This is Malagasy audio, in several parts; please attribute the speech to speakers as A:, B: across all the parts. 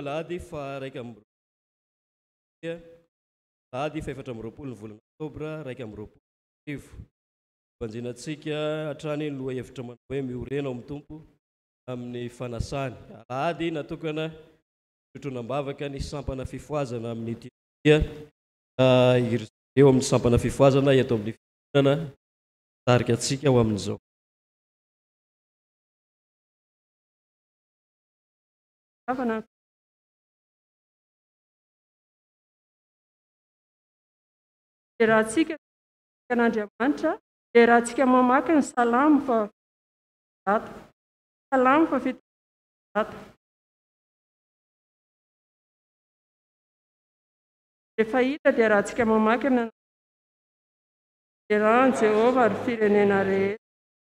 A: Alahady fa raika amby alahady fa 4 amby roapolo ny volana oktobra 1 amby roapolo arivo vanjinatsika hatrany ny loha hevitra manao hoe miorena ao amin'ny tompo amin'ny fanasany. Alahady natokana fitronam-bavaka ny sampana fifoazana amin'ny teologia eo amin'ny sampana fifoazana eto amin'ny fiangonana tarika atsika ho amin'izao.
B: Rahantsika n'Andriamanitra dia rahantsika mamaky ny salamo fa zato salamo fa fito zato rehefa hita dia rahantsika mamaky ny terahan Jehova ary firenena rehetra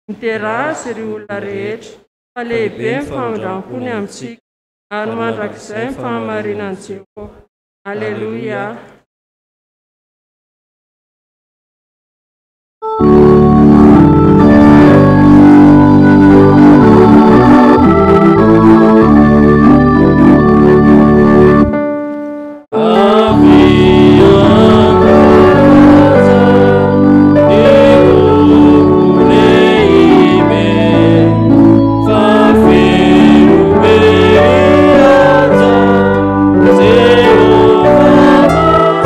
B: niterazy ry olona rehetra fa lehibe ny famindram-pony amintsika ary mandrakizay ny fahamarinan'i Jehova. Alleluia.
C: Jehovah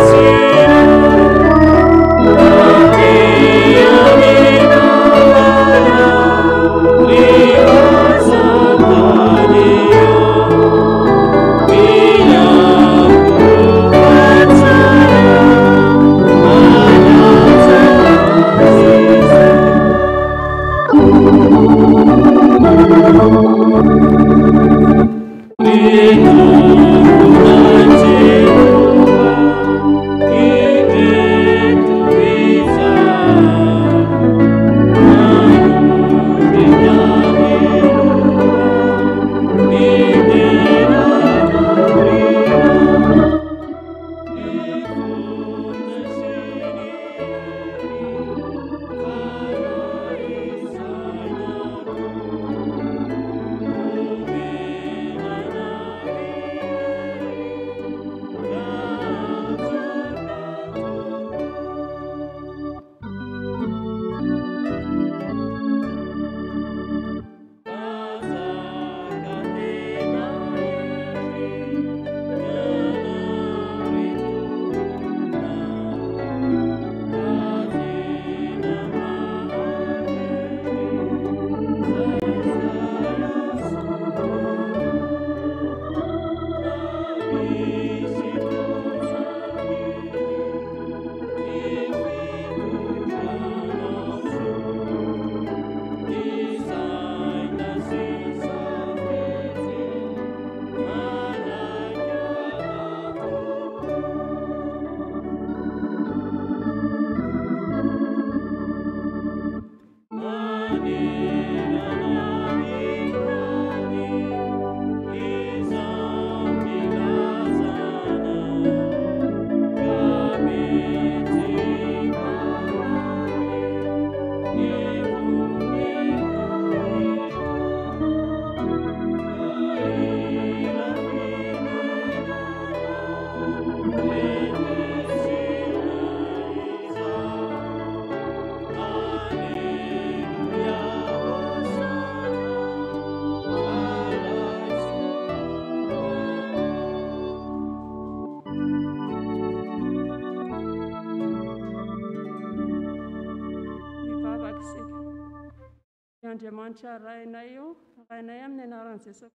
B: Andriamanitra rainay io, rainay amin'ny anaran'i Jesosy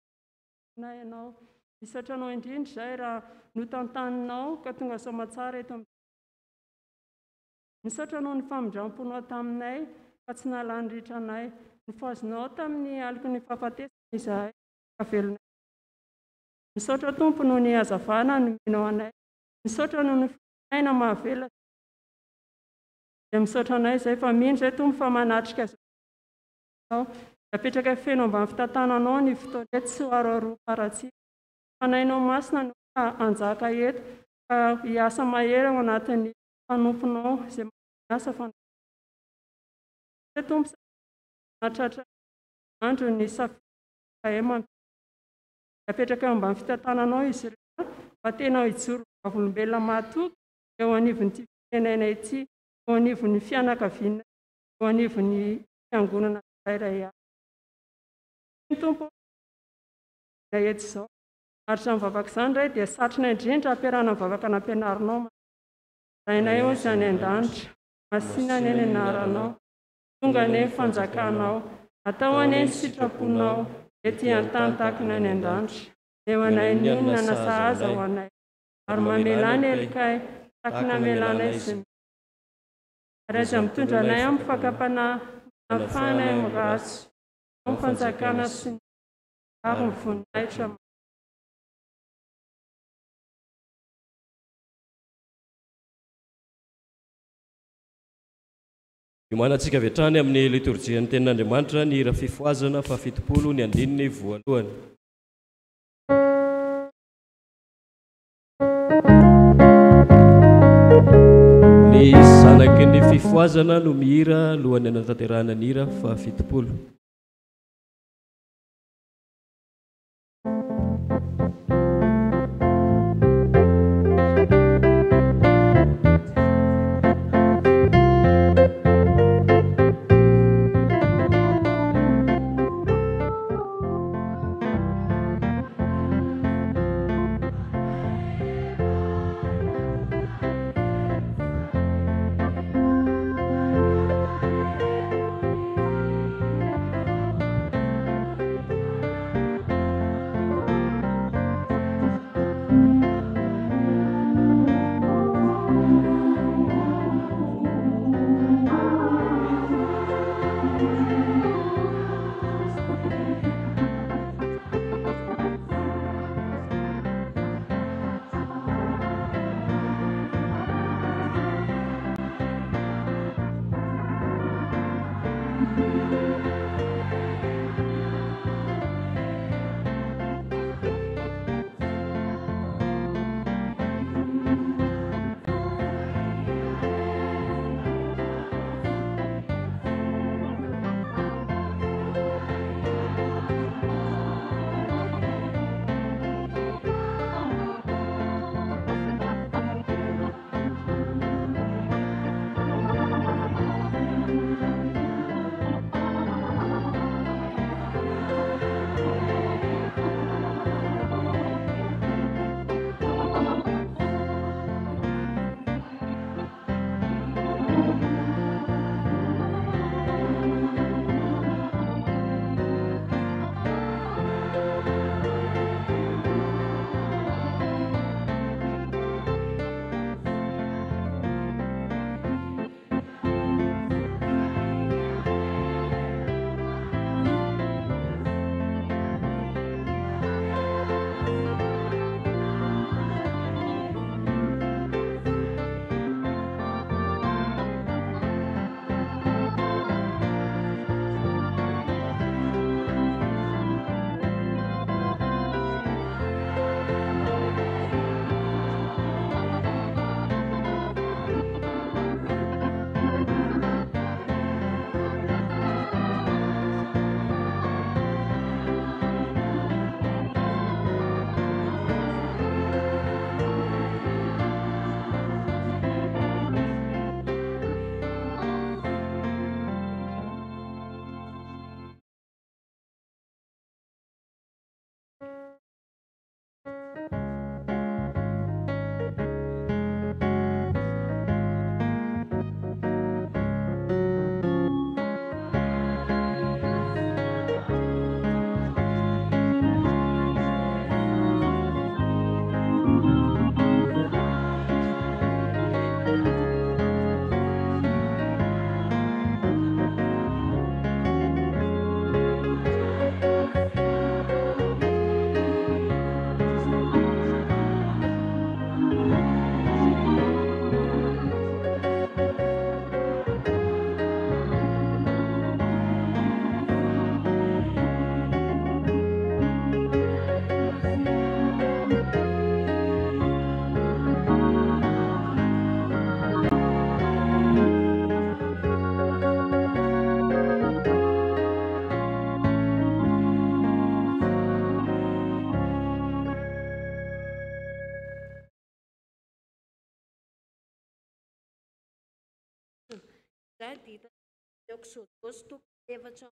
B: nay ianao. Misaotra anao indrindra izay raha notantaninao ka tonga soamatsara eto amin'ny. Misaotra anao ny famindramponao taminay fa tsy nalany ritra anay. Nifoazinao tamin'ny aliko ny fahafatesana izahay ka velonay. Misaotra Tompo noho ny hazavana nomenao anay. Misaotra noho ny finaina mahavela. Dia misaotra anay izay fa mino izay Tompo fa manatrika azy. Apetraka feno ambany fitantananao ny fotoana tsy ho aroaroa paratsy. Fanainao masina no anjaka eto ka hiasa mahery ao anatin'ny mpanomponao izay miasa fanao. Tompo natratra andro ny safiana apetraka ambany fitantananao izy ireo mba tena hijoro vavolombelona mahatoky eo anivon'ity firenena ity, eo anivon'ny fianakaviana, eo anivon'ny fiangonana iray Tompo na eto izao ary izany vavaka izany indray dia satrona indrindra ampiarahana amin'ny vavaka nampianarinao. Rainay eo izany an-danitra, masina ny eny anaranao, tonga ny fanjakanao, atao any ny sitraponao, ety an-tany tahaka ny any an-danitra. Eo anay ny olona na sahaza ho anay, ary mamelana elikay tahaka ny amelanay sy ary aza mitondra anay amin'ny fakapana afanay amin'ny ratsy, amin'ny fanjakana sy ny ary ny voninahitra.
A: Iomanantsika avy hatrany amin'ny liturjian'ny tenin'Andriamanitra ny hira fifoazana fafitopolo ny andininy voalohany. Ny zanaky ny fifoazana no mihira lohany anatanterahana ny hira fafitopolo.
C: izany dia hita Exodus efatra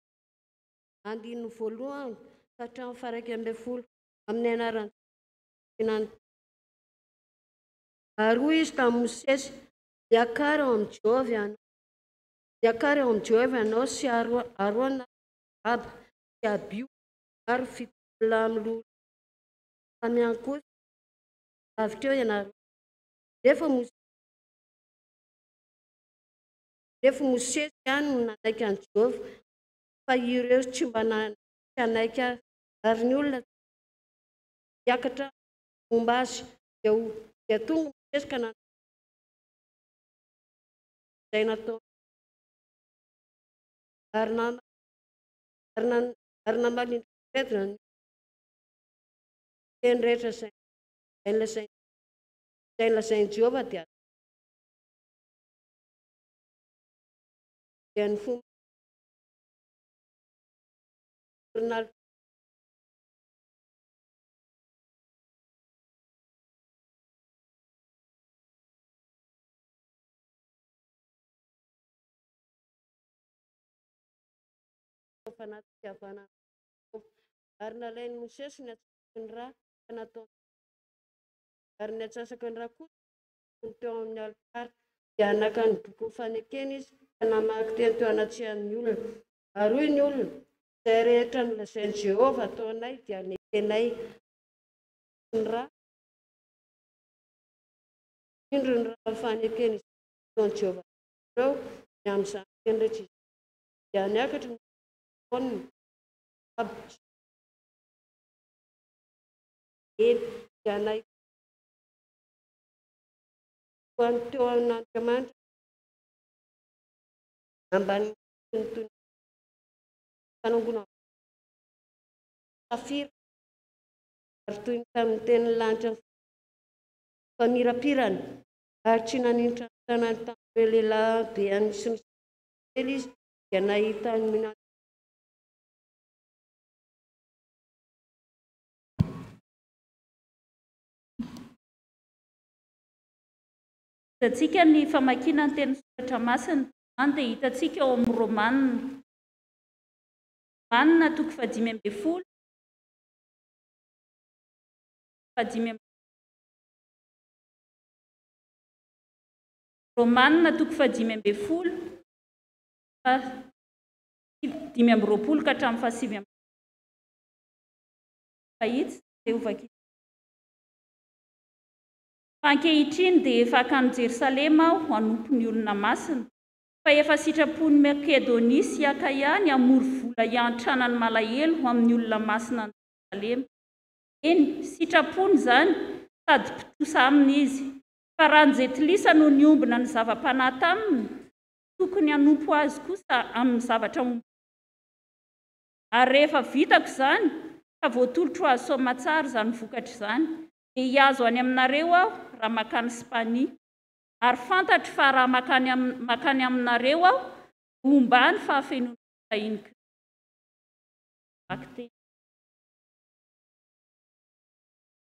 C: andininy voalohany ka hatramin'ny faha 11 amin'ny anaran'ny ary hoy izy tamin'ny Mosesy, hiakara eo amin'ny Jehovah ianao sy Arona Aba sy Abio ary fitola amin'ny lolo samy ankoatra avy eo ianareo. Rehefa Mosesy ihany no nanaiky an'i Jehovah fa ireo tsy mba nanaiky azy ary ny olona hiakatra momba azy dia tonga Mosesy ka izay natao ary namaly Pedro ny teny rehetra izay nolazain'i Jehovah dia ny fomba fanatiavana ary nalain'i Mosesy ny atsasaka ny rà ka natao ary ny atsasaka ny rà kosa ny teo amin'ny alitara dia naka ny boky fanekena izy ka namaky teny teo anatrehany olona ary hoy ny olona, izay rehetra nolazain'i Jehovah ataonay dia nekenay ny rà indro ny rà fanekena izy ataon'i Jehovah ireo ny amin'izany teny rehetra izy dia niakatra ny dia nay teo amin'Andriamanitra ambany ny fanangonana safira ary toy ny tamin'ny teny lanitra famirapirana ary tsy naninitra ny tanany tamin'ireo lehilahy be anisy izy dia nahita ny
D: hitantsika ny famakiana ny teny soratra masina any dia hitantsika eo amin'ny Romanina toko 5:10 Romanina toko 5:10 5:20 ka hatramin'ny 7 fahitsy dia ovakina. Fa ankehitriny dia efa hakany Jerosalema aho hanompo ny olona masina, fa efa sitrapon'ny Makedonia sy Akaia ny hamory vola hiantrana ny malahelo amin'ny olona masina ny Jerosalema. Eny, sitrapony izany sady mpitosa aminy izy, fa raha ny Jetilisa no niombona ny zava-panahy taminy, tokony hanompo azy kosa amin'ny zavatra omby. Ary rehefa vitako izany ka voatolotro azy soamatsara izany vokatra izany, dia hiazo any aminareo aho raha makany Spania, ary fantatro fa raha makany aminareo aho ombany fahafenona vahiny Kristo.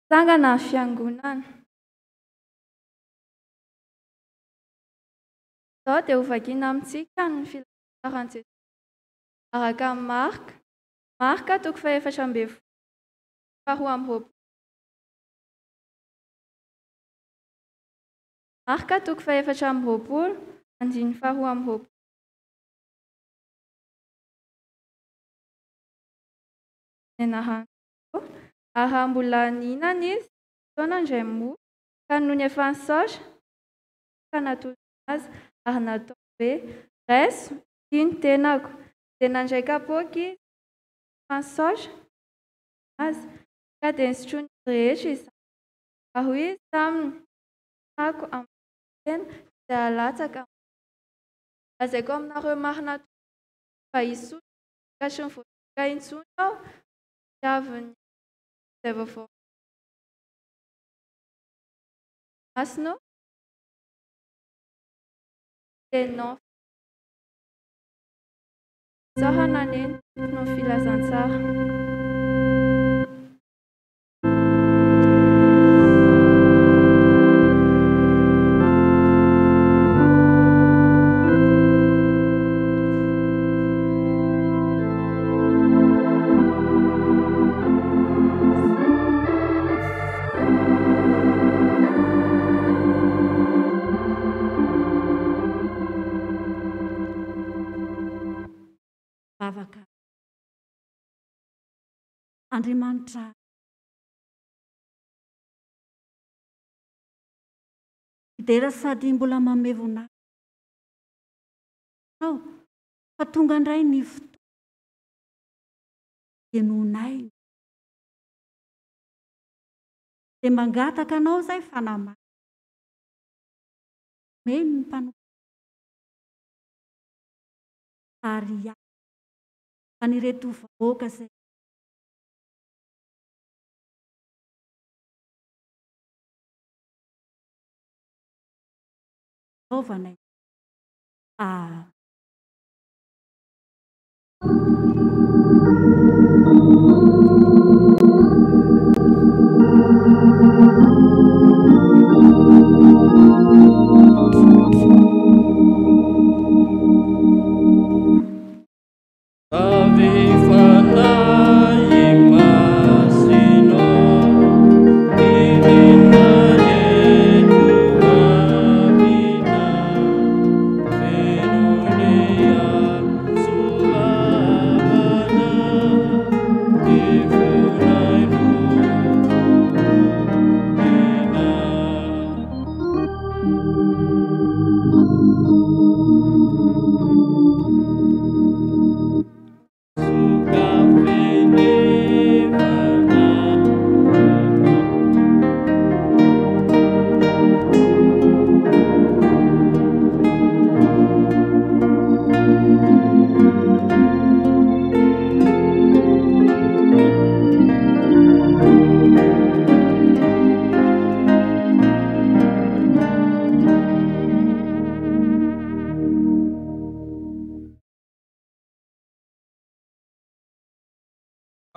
E: Sangana ny fiangonana. Izao dia hovakiana amintsika ny filazaran Jesosy araka ny Marka toko 4:12 Marka toko 4:20 andiny 12. Aha mbola nihinana izy taona indray moa ka noho ny efa nisaotra ka natolona azy ary natao hoe raiso ity ny tenako dia nandray kapoaka izy efa nisaotra azy ka dia nisotroiny rehetra izany ka hoy izy taminy, ako amin'ny tena dia halatsaka lazaiko aminareo marina fa hisotro ka tsy nivoaka intsony aho tiaviny izay vaovao masino tenao sahana neny no filazantsara.
D: bavaka. Andriamanitra idera sady mbola mamevona fa tonga indray ny fotoana enonay dia mangataka anao zay fanamay meno ny mpanompo ary anireto vahoaka zay naovanay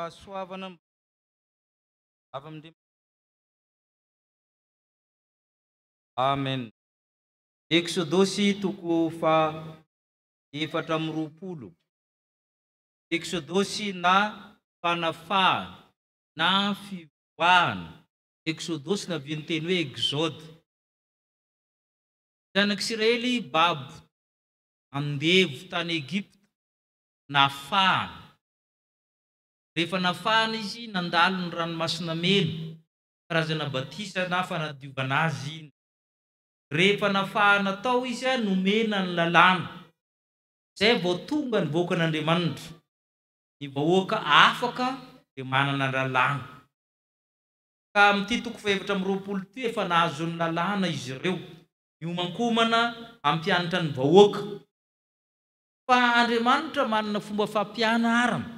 F: Soavana avy amin'ny Amen. Exodosy toko fa 4:20. Exodosy na fanafahana na fivoahana. Exodosy na viany teny hoe exode. Zanak'Israely babo andevo tany Egypte nafahana. Rehefa nafahana izy nandalo ny ranomasina melo, karazana batisa na fanadiovana azy iny. Rehefa nafahana tao izy nomena ny lalàna. Zay vao tonga ny vahoaka n'Andriamanitra. Ny vahoaka afaka dia manana lalàna. Ka amin'ity toko 4:20 ty efa nahazo ny lalàna izy ireo. Iomankomana ampianatra ny vahoaka. Fa Andriamanitra manana fomba fampianarana.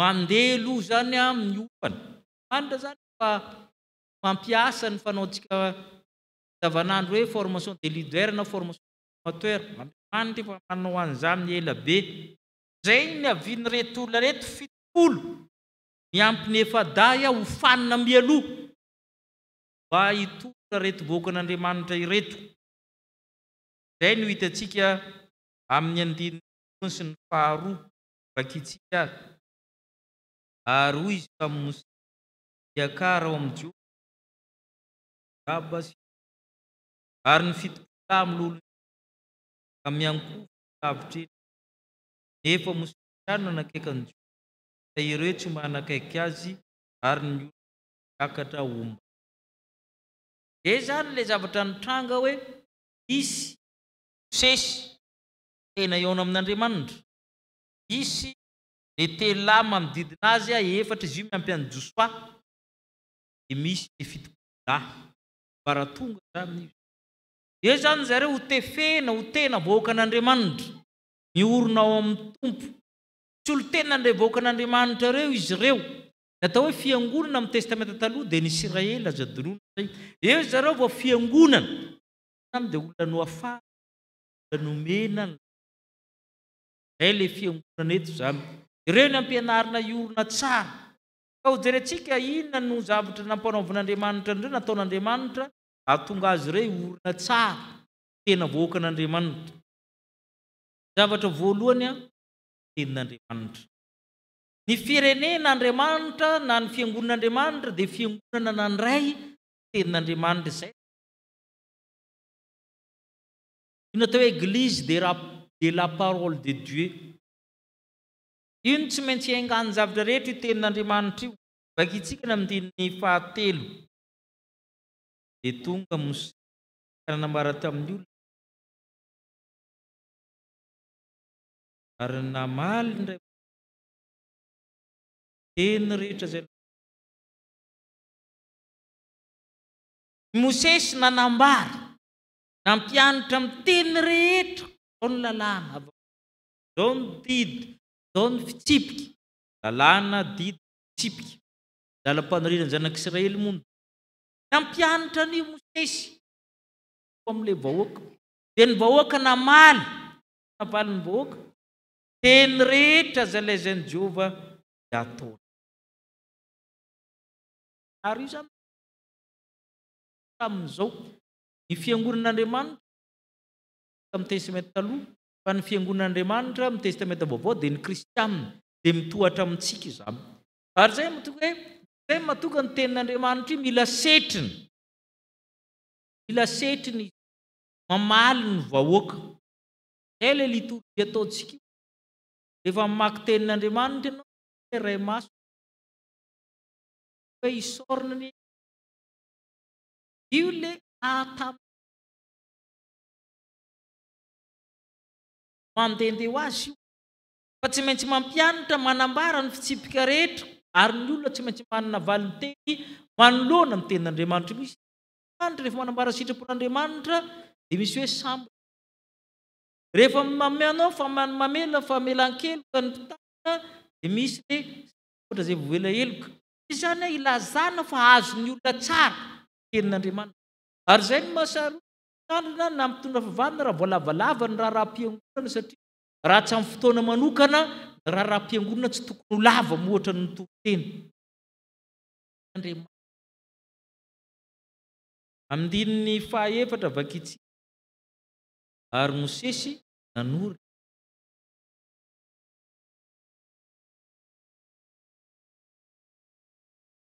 F: Mandeha aloha zany miofana. Manitra zany fa mampiasa ny fanaontsika davanandro hoe formation de leader na formation amateur. Andriamanitra fa manao an'izany ela be. Zay ny aviany reto olona reto 70 miampy ny efadahy ho fanina mialoha mba hitondra reto vahoaka n'Andriamanitra ireto. Zay no hitantsika amin'ny andininy sy ny faharoa vakitsika. Ary hoy izy tamin'ny Mose hiakara ao amin'ny Jehova Abasy ary ny fitopila amin'ny olo ka miankovo lavitra eny. Nefa Mose ihany nanakaiky ny Jehova fa ireo tsy manakaiky azy ary ny olo miakatra omba. Zay zany ilay zavatra nitranga hoe isy Mosesy tena eo amin'Andriamanitra. Isy ny telo manodidina azy 4 izy io miampy an'i Josua. Dia misy ny fitopila baratonga zany. Eo zany zareo ho tefena ho tena vahoaka n'Andriamanitra. Miorona ao amin'ny tompo. Tsy olo tena ilay vahoaka n'Andriamanitra ireo izy ireo. Natao hoe fiangonana amin'ny testamenta taloha dia ny Israely aza-doroana zay. Eo zareo vao fiangonana. Dia olona noafahana, olona nomena. Zay ilay fiangonana eto zany. Ireo ny ampianarina iorona tsara. Ka ho jerentsika inona no zavatra nampanaovan'Andriamanitra indreo nataon'Andriamanitra ahatonga azy ireo iorona tsara, tena vahoaka n'Andriamanitra. Zavatra voalohany tenin'Andriamanitra. Ny firenen'Andriamanitra na ny fiangonan'Andriamanitra dia fiangonana nandray tenin'Andriamanitra. Zay io natao hoe église des de la parole de Dieu. Ino tsy maintsy haingany zavatra rehetra io tenin'Andriamanitra io. Vakitsika ny amin'ny fahatelo. De tonga Mose ka nanambara tamin'ny olona. Ary namaly ndray teny rehetra zay. Mosesy nanambara, nampianatra amin'ny teny rehetra, zao ny lalàna, zao ny didy, zao ny fitsipika, lalàna, didy, fitsipika, dalam-paniriana zanak'Israely mondo. Nampianatra ny Mosesy amin'ilay vahoaka. Dia ny vahoaka namaly, navaly ny vahoaka, teny rehetra zalaizan'i Jehovah ataony. Ary io zany amin'izao ny fiangonan'Andriamanitra amin'ny testamenta taloha, fa ny fiangonan'Andriamanitra amin'ny testamenta vaovao dia ny kristianina dia mitohatra amintsika izany. Ary zay mahatonga ny tenin'Andriamanitra io mila setriny. Mila setriny mamaly ny vahoaka. Zay ilay liturgia ataontsika io. Rehefa mamaky tenin'Andriamanitra ianao ray maso hoe isorina ny io le mandendeo azy io. Fa tsy maintsy mampianatra manambara ny fitsipika rehetra, ary ny olona tsy maintsy manana valinteny manoloana amin'ny tenin'Andriamanitra misy. Rehefa manambara sitrapon'Andriamanitra dia misy hoe sambo. Rehefa mamenao fa mamela famelan-keloka ny mpitana dia misy le ohatra zay voela heloka. Izany hoe ilazana fa azon'ny olona tsara tenin'Andriamanitra. Ary zay ny mahasarotanana na mitondra fivanana raha voalavalava ny raharaham-piangonana, satria raha tsy amin'ny fotoana manokana ny raharaham-piangonana tsy tokony ho lava moatra ny tonteny. Amin'ny dininy fahaefatra vakitsika. Ary Mosesy nanory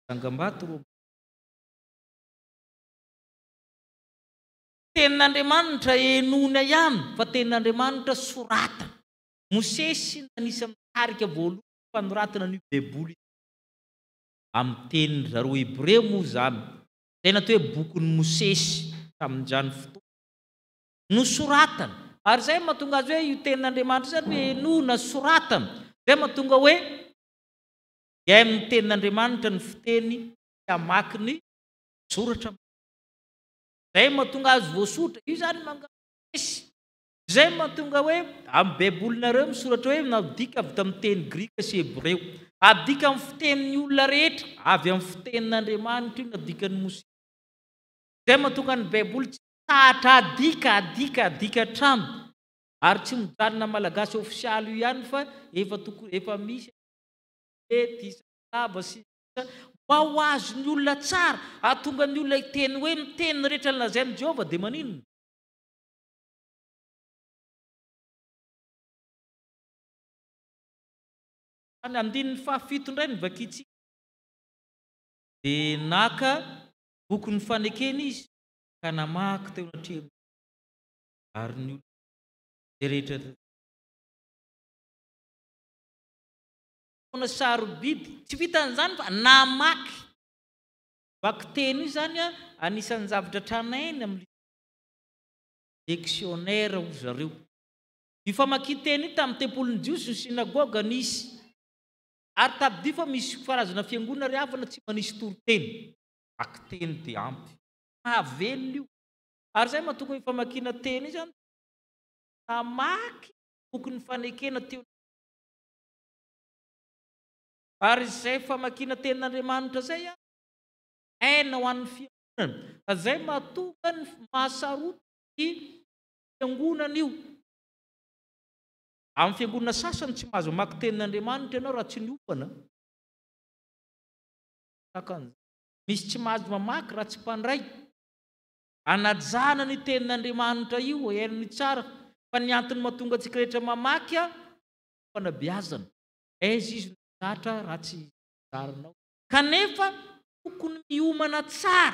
F: Sangambato roa. Tenin'Andriamanitra enona ihany, fa tenin'Andriamanitra soratana. Mosesy nanisy mitarika voalohany fanoratana ny Baiboly amin'ny tenin'ny zareo Hebreo moa zany. Zay natao hoe bokin'ny Mosesy tamin'izany fotoana. Nosoratana. Ary zay mahatonga azy hoe io tenin'Andriamanitra zany hoe enona soratana. Zay mahatonga hoe amin'ny tenin'Andriamanitra ny fiteny hamaky ny soratra. Zay mahatonga azy voasotra. Io zany Mosesy. Zay mahatonga hoe amin'ny Baibolinareo misoratra hoe nadika avy tamin'ny teny Grika sy Hebreo. Adika amin'ny fitenin'ny olona rehetra, avy amin'ny fitenin'Andriamanitra io nadikan'ny Mosesy. Zay mahatonga ny Baiboly tsy sahatra adika hatrany. Ary tsy mijanona malagasy ofisialy io ihany fa efa misy tisaba sy mba ho azon'ny olona tsara, ahatonga ny olona iteny hoe miteny rehetra lazain'i Jehovah dia maninona? Any andininy fahafito indray ny vakitsika. Dia naka boky ny fanekena izy ka namaky teo anatrehany. Ary ny olona rehetra na sarobidy tsy vitan'izany fa namaky. Vaky teny io zany anisan'ny zavatra tranainy amin'ny dictionnaire ho zareo. Io famaky teny io tamin'ny tempolin'ny Jiosy ny sinagoga nisy. Ary tabidia fa misy karazana fiangonana riavana tsy manisy toriteny. Vaky teny dia ampy. Mahavelona io. Ary zay mahatonga hoe famakiana teny io zany namaky boky ny fanekena teo. Ary zay famakiana tenin'Andriamanitra zay aina ho an'ny fiangonana. Zay mahatonga ny mahasarota ny fiangonana io. Amin'ny fiangonana sasany tsy mahazo mamaky tenin'Andriamanitra ianao raha tsy niofana. Misy tsy mahazo mamaky raha tsy mpandray. Anajana ny tenin'Andriamanitra io hainony tsara. Fa ny antony mahatonga antsika rehetra mamaky fanabeazana. Aiza izy zatra raha tsy zaranao. Kanefa tokony miomana tsara.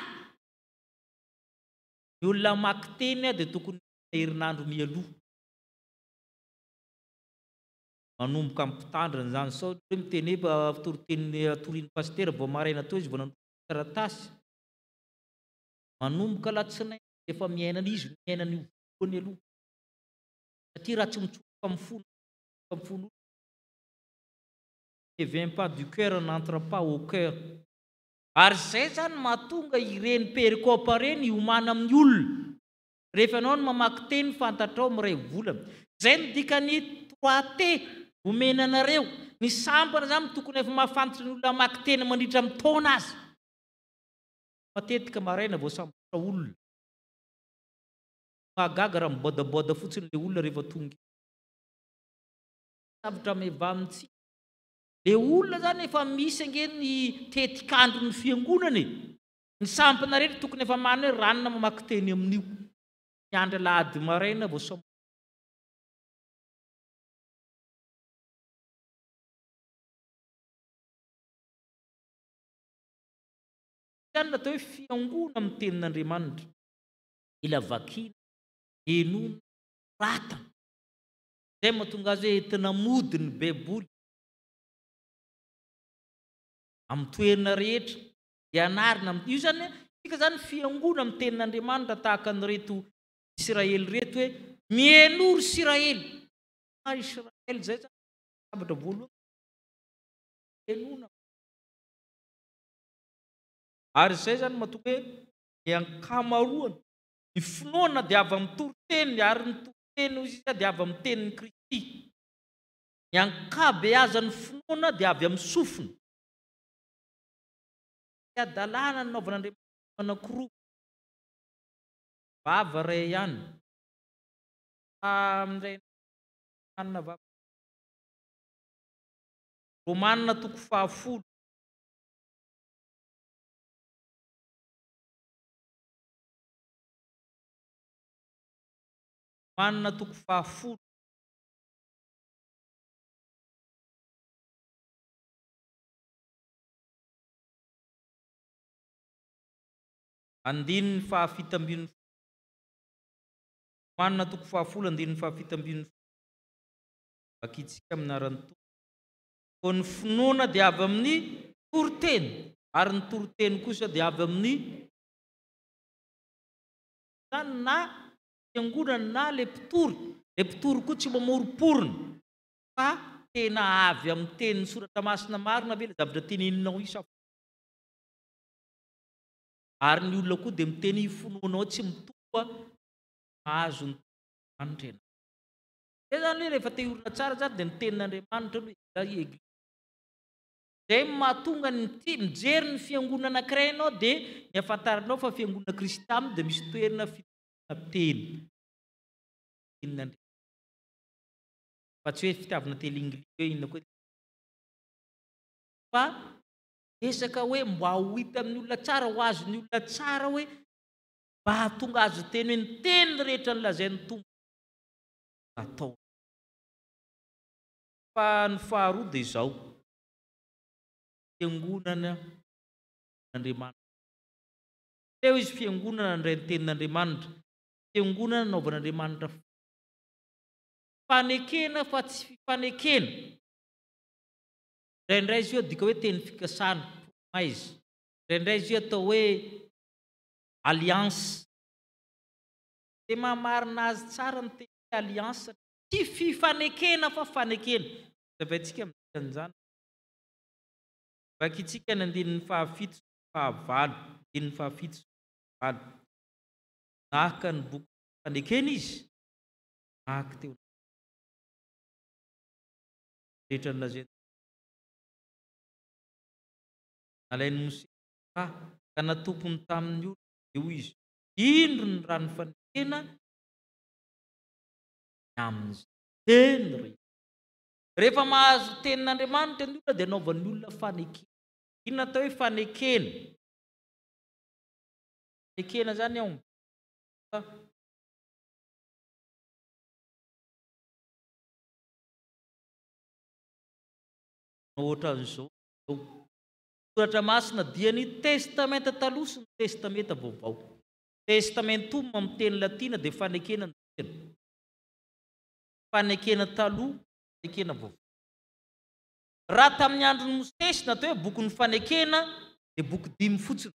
F: Ny olona mamaky teny dia tokony herinandro mialoha. manomboka ampitandrina zany sao hoe miteny hoe toroteny torian'ny pastera vao maraina to izy vao nanao taratasy manomboka latsinainy efa miainana izy miainana io voany aloha satria raha tsy mitsofoka amin'ny folo ne vient pas du cœur n'entre pas au cœur ary zay zany mahatonga ireny perikopa reny iomana amin'ny olona rehefa anao no mamaky teny fantatrao miray volana zay ny dikany 3T omena anareo ny sambana zany tokony efa mahafantatra ny olona mamaky teny mandritra amin'ny taona azy matetika maraina vao sambotra olona mahagaga raha mibodaboda fotsiny le olona rehefa tonga sambotra mevamintsika le olona zany efa misy ange ny tetikandro ny fiangonany ny sampana rehetra tokony efa mana hoe ranona mamaky teny amin'io ny andro lahady maraina vao sambotra zany natao hoe fiangona amin'ny tenin'Andriamanitra ila vakina enona ratana zay mahatonga azy hoe entina mody ny baiboly amin'ny toerana rehetra ianarina io zany tika zany fiangona amin'ny tenin'Andriamanitra tahaka nyreto Israely reto hoe mienory Israely Israely zay zany sabatra voalohany enona ary zay zany mahatonga hoe ny ankamaroany ny finoana dia avy amin'ny toriteny ary ny toriteny izy dia avy amin'ny tenin'ny Kristy ny ankabeazan'ny finoana dia avy amin'ny sofina adalàna ny naovan'Andriamanitra anankiroa vava ray ihany amin'ray anina vava Romanina 10 Romanina 10 andininy fahafitambin'ny Romanina 10 andininy fahafitambin'ny vakitsika aminarany to ko ny finoana dia avy amin'ny toriteny ary ny toriteny kosa dia avy amin'ny zany na fiangonana na le mpitory koa tsy mamoroporona fa tena avy amin'ny tenin'ny soratra masina marina ve le zavatra teneninao isa ary ny olona koa dia miteny finoanao tsy mitomba mahazo ny Andriamanitra zay zany hoe rehefa te hiorina tsara zany dia ny tenin'Andriamanitra aloha eglisy zay mahatonga ny mijery ny fiangonana anankiray ianao dia ny afantaranao fa fiangonana Kristamy dia misy toerana fitoerana teny fa tsy hoe fitiavana teny Inglisy hoe inona koa fa resaka hoe mba ho hita amin'ny olona tsara ho azony olona tsara hoe mba hahatonga azo teny hoe ny teny rehetra nylazain'ny tompo atao fa ny faharoa dia izao fiangonana n'Andriamanitra teo izy fiangonana ndray ny tenin'Andriamanitra fiangonana naovan'Andriamanitra fanekena fa tsy fifanekena indraindray izy io dika hoe teny fikasana promesse indraindray izy io atao hoe alliance dia mamarina azy tsara ny teny alliance tsy fifanekena fa fanekena zavaintsika mian'izany vakitsika ny andinin'ny fahafito fahavalo andinin'ny fahafito fahavalo nahaka ny boky fanekena izy nahaka teo rehetra nylazeny nalain'ny Mose ka natompony tamin'ny olona eo izy indro ny rano fanekena amin'ny teny rehetra rehefa mahazo tenin'Andriamanitra ny olona dia anaovan'ny olona fanekena inona atao hoe fanekena fanekena zany ao ohatra an'izao soratra masina dia ny testamenta taloha sy ny testamenta vaovao testamentum amin'ny teny latina dia fanekena ny tena fanekena taloha fanekena vaovao raha tamin'ny androny Mosesy natao hoe boky ny fanekena dia boky 5 fotsiny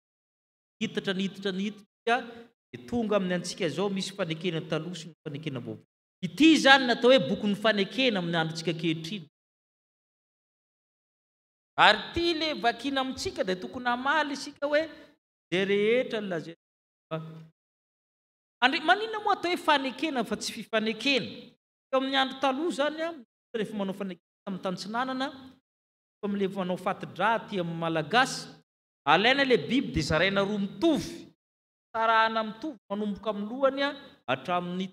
F: nitatra dia tonga amin'ny antsika zao misy fanekena taloha sy ny fanekena vaovao. Ity zany natao hoe boky ny fanekena amin'ny androntsika ankehitriny. Ary ity le vakina amintsika dia tokony hamaly isika hoe zay rehetra lazaina. Maninona moa atao hoe fanekena fa tsy fifanekena? Eo amin'ny andro taloha zany rehefa manao fanekena amin'ny tantsinanana, amin'le manao fatidrà aty amin'ny malagasy, alaina le biby dia zaraina roa mitovy, sarahana mitovy manomboka amin'ny lohany hatramin'ny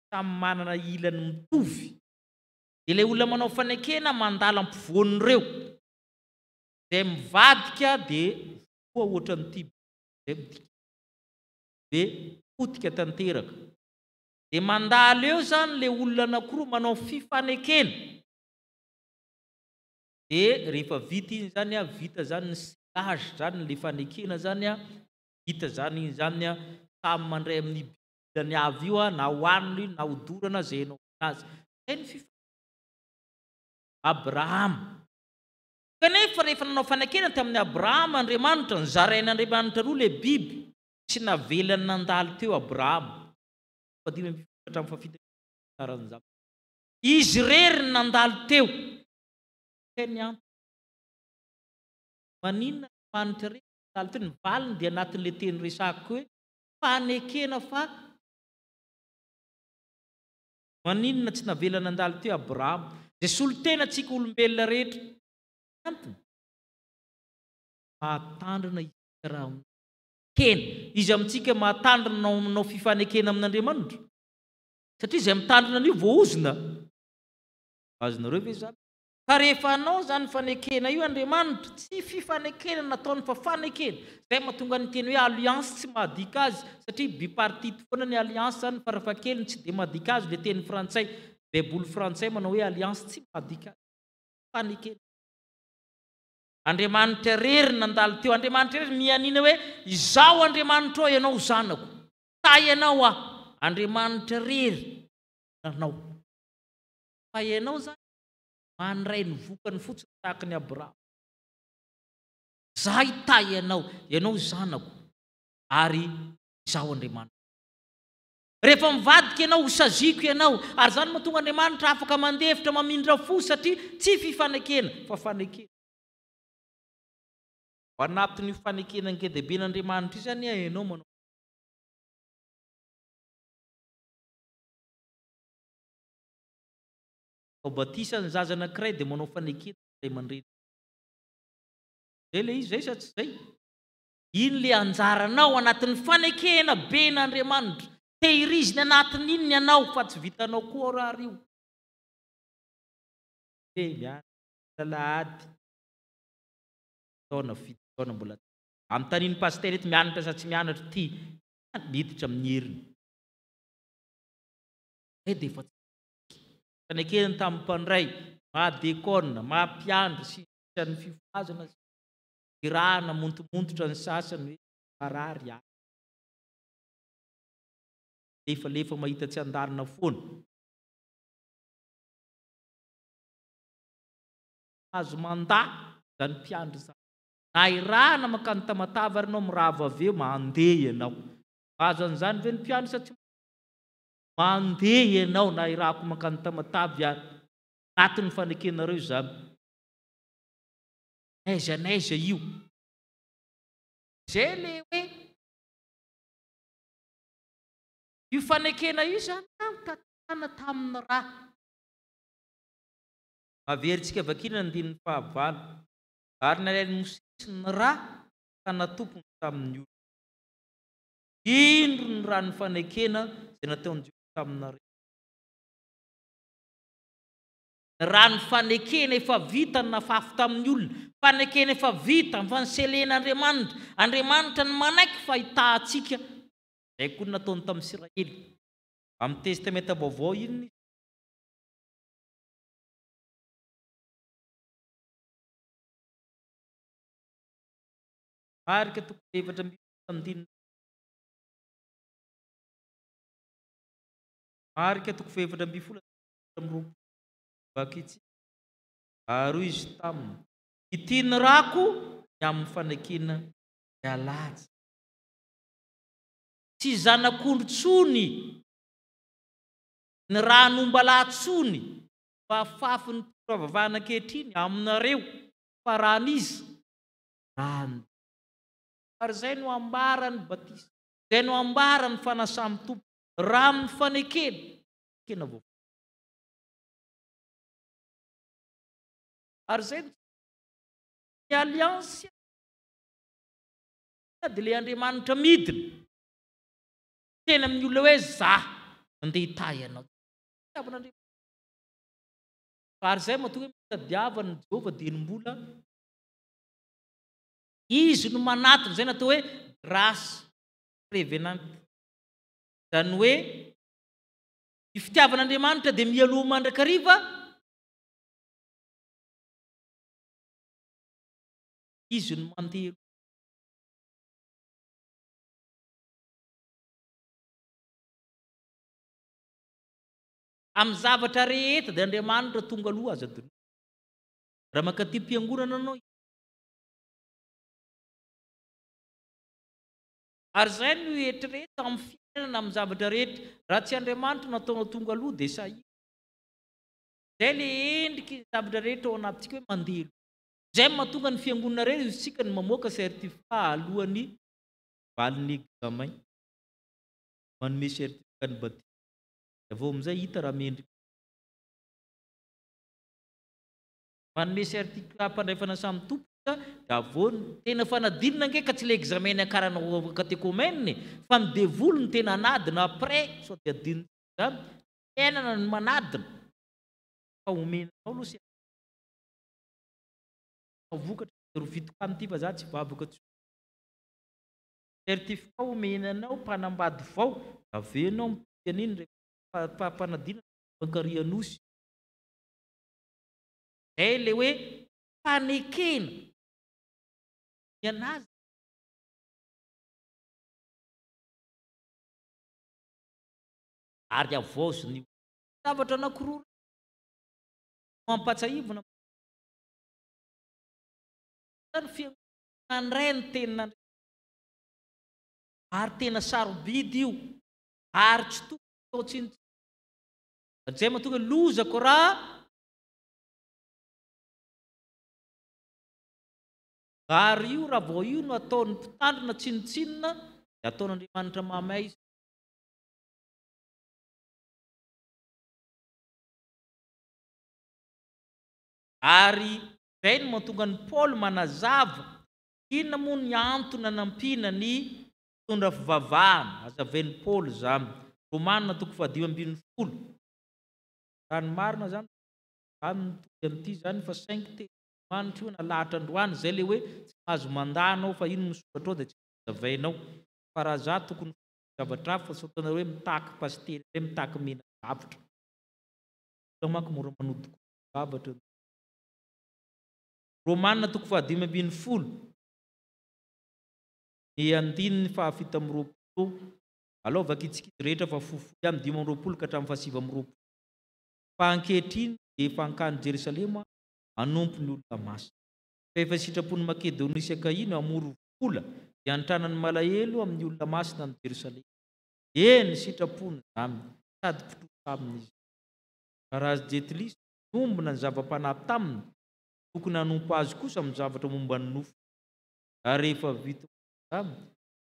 F: samy manana ilany mitovy. Dia ilay olona manao fanekena mandala ampovoan'ireo zay mivadika dia voa ohatran'ity dia potika tanteraka. Dia mandalo eo zany le olona anankiroa manao fifanekena. Dia rehefa vita iny zany vita zany ny silage zany le fanekena zany vita zany zany samy mandray amin'ny bilany avy io na hoaniny na hodorana zay enao azy. Zay ny Abrahama. Kanefa rehefa nanao fanekena tamin'ny Abrahama Andriamanitra, nizarain'Andriamanitra roa le biby tsy navelany nandalo teo Abrahama. Izy rery nandalo teo. Maninona manitra rery nandalo teo? Ny valiny dia anatin'le teny resako hoe fanekena fa maninona tsy navelany nandalo teo Abrahama? Zay solotena antsika olombelona rehetra antony mahatandrina raha kena. Izy amintsika mahatandrina nanao fifanekena amin'Andriamanitra. Satria izay mitandrina an'io voaozina. Azonareo ve zany? Fa rehefa anao zany fanekena io Andriamanitra, tsy fifanekena nataony fa fanekena. Zay mahatonga ny teny hoe alliance tsy mahadika azy, satria bipartite foana ny alliance zany farafahakeliny tsy dia mahadika azy. Le teny frantsay, baiboly frantsay manao hoe alliance tsy mahadika azy. Fanekena. Andriamanitra rery nandalo teo. Andriamanitra rery mianina hoe izao Andriamanitra ao ianao zanako, ta ianao aho. Andriamanitra rery nanao. Fa ianao zany mandray ny vokany fotsiny tahaka ny Abrahama. Zahay ta ianao zanako, ary izao Andriamanitra. Rehefa mivadika ianao, hosaziko ianao, ary zany mahatonga Andriamanitra afaka mandefitra mamindra fo, satria tsy fifanekena fa fanekena. Anatin'io fanekena ngeda-be n'Andriamanitra io zany ianao manao batisa ny zaza anankiray dia manao fanekena ray aman-dreny. Zay le izy zay sa tsy zay? Iny le anjaranao anatin'ny fanekena be n'Andriamanitra. Tehiriziny anatin'iny ny anao fa tsy vitanao koa raha io. Mialahady taona fito taona mbola amin'ny taniny paster eto mianatra sa tsy mianatra ty miditra amin'ny heriny. Zay dia efa fanekena tamin'ny mpandray, mahadekona, mampiandry sy isan'ny fifazana, irahana montomontotra ny sasany hoe marary ahy. Lefa mahita tsy andarina foana. Azo mandà zany mpiandry zany. Na irahana makany tamatava ary anao mirava avy eo mandeha ianao. Azo an'izany ve ny mpiandry sa tsy mandeha ianao na irahako makany tamatavy ary anatin'ny fanekenareo zany. Naiza io. Zay le hoe io fanekena io zany tatana tamin'ny raha. Averitsika vakina andininy fahavalo. Ary nalain'ny Mosesy ny raha ka natompony tamin'ny olo. Indro ny raha ny fanekena zay nataony Jehovah taminareo. Raha ny fanekena efa vita ny nafafy tamin'ny olona. Fanekena efa vita ny fanselen'Andriamanitra. Andriamanitra ny manaiky fa hitantsika. Zay koa nataony tamin'ny Israely. Amin'ny testamenta vaovao iny marika toko 7:7 marika toko 7:7 bakitsy. Ary izy taminy ity ny rako ny amin'ny fanekina alatsy. Tsy zanak'ondry tsony ny raha nombalantsony fa fafy ny mpivavahana ankehitriny aminareo fa raha n'izy rany. Ary zay no ambarany batisa, zay no ambarany fanasamy tompo raha amin'ny fanekena kena vao. Ary zay ny aliansy dia le Andriamanitra midina tena amin'ny olona hoe zah andeha hitay anao. Ary zay mahatonga mitadiavana Jehova dia mbola izy no manatona, zay natao hoe grâce prévenante. Zany hoe ny fitiavan'Andriamanitra dia mialoha mandrakariva izy no mandeha. Amin'ny zavatra rehetra dia Andriamanitra tonga aloha aza adony. Raha makaty mpiangonana anao, ary zay no eritrereto amin'ny fiainana amin'ny zavatra rehetra. Raha tsy Andriamanitra nataona tonga aloha dia sahira. Zay le endriky ny zavatra rehetra ao anatintsika hoe mandeha. Zay mahatonga ny fiangonana rehetra isika ny mamoaka certificat alohan'ny valin'ny examen, manome certificat ny baptême. Vao amin'izay hita raha mendrika. Manome certificat mpandraifana samy tompo dia avao tena fanadinina ange ka tsy le examen akarana katekômene fa ny devolo ny tena anadina après sao dia adinina zany fiainana ny manadina fa omenanao aloha sy vokatra rovitiko amity fa za tsy vavaka tsy certificat omenanao mpanambady vao avenao mipianiny rehefa mpanadina bankarianosy. Zay le hoe fanekena ianazy. Ary avozo ny zavatra anankiroa mampatsahivana ny fiangonana ndray ny tenina ary tena sarobidy io ary tsy tokony tsiny. Zay mahatonga lozako raha ary io raha vao io no ataon'ny mpitandrina tsinotsinona dia ataon'Andriamanitra mamay izy. Ary zay no mahatonga ny Paul manazava inona moa ny antony nanampiana ny tondra fivavahana. Hazavain'ny Paul zany Romanina 5:10. Raha ny marina zany amin'ity zany fa saingy teny Andriamanitra io nalahatra androany zay le hoe tsy mahazo mandanao fa ino misokatra ao dia tsy hazavainao. Fa raha za tokony zavatra hafa fa sao hoe mitaky pastely hoe mitaky mena zavatra manko mora manodiko zavatra. Romanina 5:10 ny 2:7. Alao vakitsikitsy rehetra fa fofoy amin'ny 5:20 ka hatramin'ny 7:20. Fa ankehitriny dia efa hankany Jerusalema hanompo ny olona masina. Fa efa sitrapony Makedonia sy Akaina hamory vola dia hanitranany malahelo amin'ny olona masina ny Jerusalema. Eny sitrapony zany sady mpitrosa amin'izy. Raha jetlis nombona ny zava-panahy taminy tokony hanompo azy kosa amin'ny zavatra momba ny nofo. Ary rehefa vita zany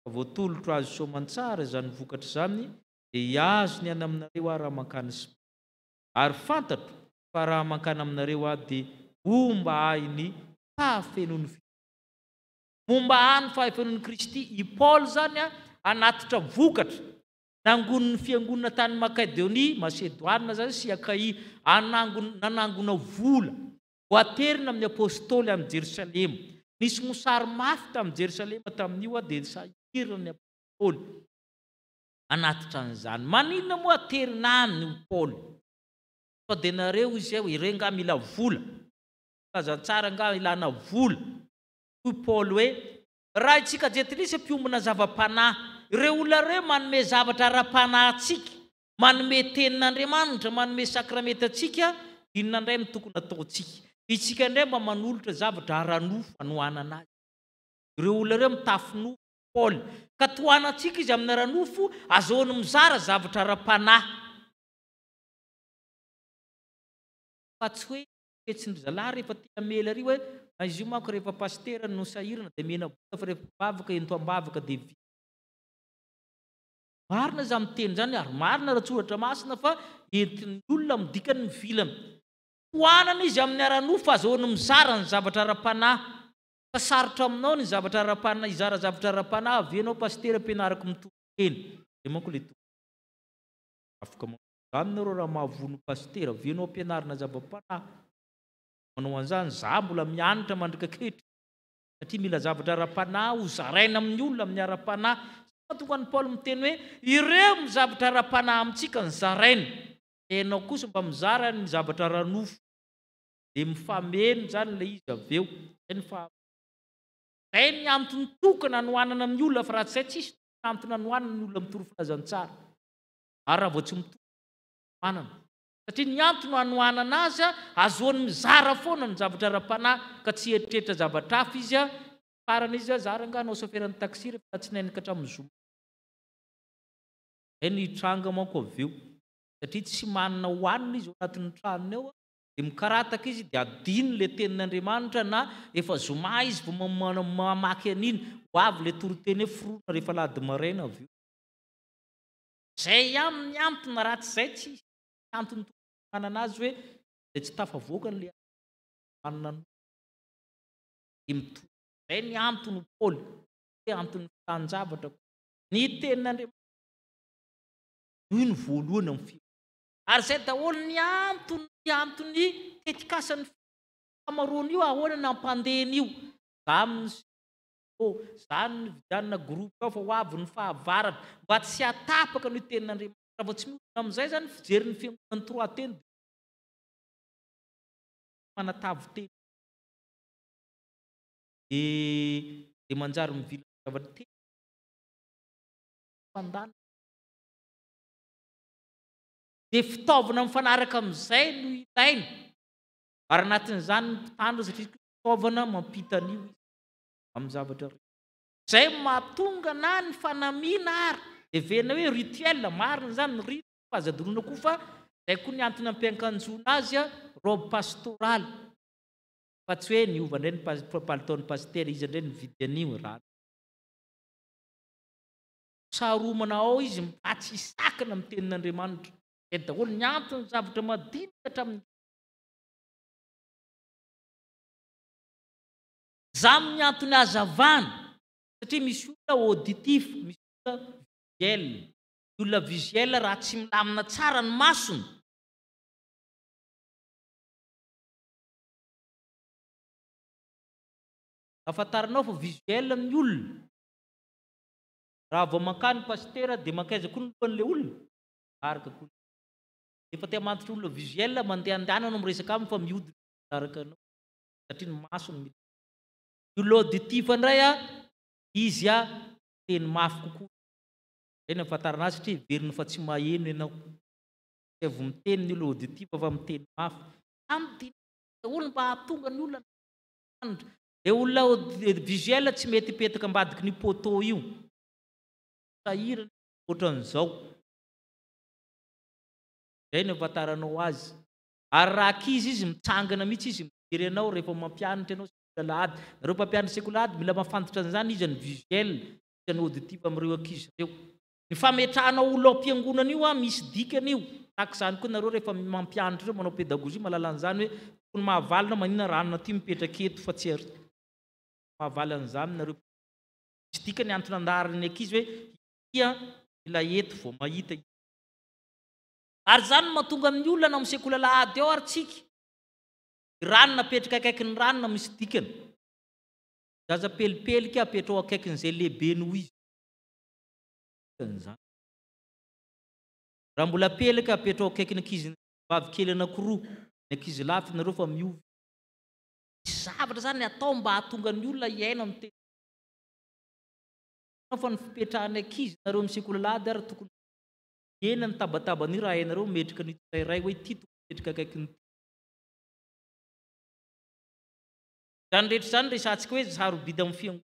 F: voatolotra azy soamantsara zany vokatra zany dia hiazo ny any aminareo aho raha mankany sy ary fantatro fa raha mankany aminareo aho dia omba ahy ny fahafenon'ny momba any fahafenon'ny Kristy. I Paul zany anatitra vokatra nangon'ny fiangonana tany Makedonia, Masedoine zany sy Akaia nanangona vola ho aterina amin'ny apôstôly amin'ny Jerusalema. Nisy mosary mafy tamin'ny Jerusalema tamin'io dia sahirana ny apôstôly anatitra an'izany. Maninona moa aterina aminy Paul? Fa dia nareo izy hoe ireo nga mila vola, kazantsara nga ilana vola. Hoy Paul hoe raha itsika jetlisy mpiomana zava-panahy, ireo olona reo manome zavatra ara-panahintsika, manome tenin'Andriamanitra, manome sakramenta antsika, inona indray no tokony ataontsika? Itsika indray mba manolotra zavatra ara-nofo anohanana azy. Ireo olona ireo mitafinofo Paul. Ka toanantsika izy amin'ny ara-nofo azoany mizara zavatra ara-panahy. Fa tsy hoe fetsindry zalahy rehefa tia mela ry hoe izy io manko rehefa pastera no sahirana dia mena boka fa rehefa bavaka ento ambavaka dia vi. Marina izy amin'ny teny zany ary marina raha tsoratra masina fa entin'ny olona midikany ny vilana. Toanana izy amin'ny ara-nofo azoany mizara ny zavatra ara-panahy. Fa sarotra aminao ny zavatra ara-panahy, izara zavatra ara-panahy avy ianao pastera ampianarako mitokeny. Dia manko le afaka manao nareo raha mahavono pastera avy ianao ampianarana zava-panahy. Manao an'izany za mbola mianatra mandrikaketra satria mila zavatra ara-panahy ho zaraina amin'ny olona amin'ny ara-panahy. Tonga ny Paul miteny hoe ireo mizavatra ara-panahy amintsika ny zaraina. Ianao kosa mba mizara ny zavatra ara-nofo. Dia mifameno zany le izy avy eo. Zay ny antony tokana anohanana amin'ny olona fa raha tsy izay tsisy antony anohanana ny olona mitoro filazantsara. Ary raha vao tsy mitoro anohanana. Satria ny antony anohanana azy azoany mizara foana ny zavatra ara-panahy ka tsy eritreritra zavatra hafa izy farana izy zara nga anao soferan'ny taxi rehefa tsinainy ka hatramin'ny zoma. Zay ny tranga manko avy eo. Satria tsy manana hohanina izy ao anatin'ny tranony ao dia mikarataka izy dia adino le tenin'Andriamanitra na efa zoma izy vao mamaky an'iny ho avy le toroteny hoe forona rehefa lady maraina avy eo. Zay amin'ny antony raha tsy izay tsisy antony manana azy hoe dia tsy tafavoaka le manana zay ny antony Paul hoe antony fitanjavatra. Ny tenin'Andriamanitra noho ny voalohany amin'ny fiainana. Ary zay daholo ny antony tetikasan'ny famaroana io ahoana ny ampandehany io. Zany ny vidanina groupe ao fa ho avy ny fahavaratra mba tsy hatapaka ny tenin'Andriamanitra. Raha vao tsy mihodina amin'izay zany fijery ny fiangonan'ny trois teny manatavy teny dia manjary mivila zavatra teny fandana. Dia fitaovana mifanaraka amin'izay no ilaina. Ary anatin'izany mpitandro satria fitaovana mampitan'io amin'ny zavatra rehetra. Zay mahatonga na ny fanamiana ary evena hoe rituel marina zany ny rito fahazadorona koa fa zay koa ny antony ampiakanjoana azy robe pastoraly. Fa tsy hoe niova indray ny palitaon'ny pastera izy indray ny vidy an'io raha. Saromana ao izy mba tsy hisakana amin'ny tenin'Andriamanitra. Dia daholo ny antony zavatra madinika hatramin'ny zamy ny antony hazavana satria misy olona auditif, misy olona visuel. Ny olona visuel raha tsy milamina tsara ny masony afantaranao fa visuel ny olona. Raha vao mankany pastera dia mankaiza koa ny lohan'ilay olona araka koa. Efa te hamantitra olona visuel mandeha andehanana no miresaka aminy fa mihodina araka anao satria ny masony. Ny olona auditif indray izy teny mafy kokoa. Zay ny afantarana azy satria veriny fa tsy maheno ianao. Tsy avy miteny ny olona auditif fa miteny mafy. Aminy daholo mba hahatonga ny olona dia olona visuel tsy mety hipetaka ambadiky ny poto io. Sahirana ohatran'izao. Zay ny afantaranao azy. Ary raha kizy izy mitsangana mihitsy izy mijery anao rehefa mampianatra ianao sekolahady. Nareo mpampianatra sekolahady mila mafantatra an'izany izy ny visuel, izy ny auditif amin'ireo ankizy ireo. Ny fametrahanao olona am-piangonana io misy dikany io. Tahaka izany koa nareo rehefa mampianatra ireo manao pédagogie mahalala an'izany hoe tokony mahavalina maninona ranona ty mipetraka eto fa tsy mahavaly an'izany nareo. Misy dikany antony andaharany ankizy hoe ia mila eto vao mahita. Ary zany mahatonga amin'ny olona na amin'ny sekolalahady ao ary tsika. Ranona apetraka akaikin'ny ranona misy dikany. Zaza pelipelika apetrao akaikin'izay lehibe noho izy. Raha mbola pelika apetrao akaikin'ny ankizy vavy kely anankiroa, ny ankizy lafy nareo fa miovy. Zavatra zany atao mba hahatonga ny olona iaina amin'ny teny. Fa ny fipetrahany ankizy nareo amin'ny sekolalahady ary tokony ena ny tabatabany raha hainareo metrika ny tsirairay hoe ty tokony metrika akaikin'ny Zany rehetra zany resantsika hoe sarobidy amin'ny fiangonana.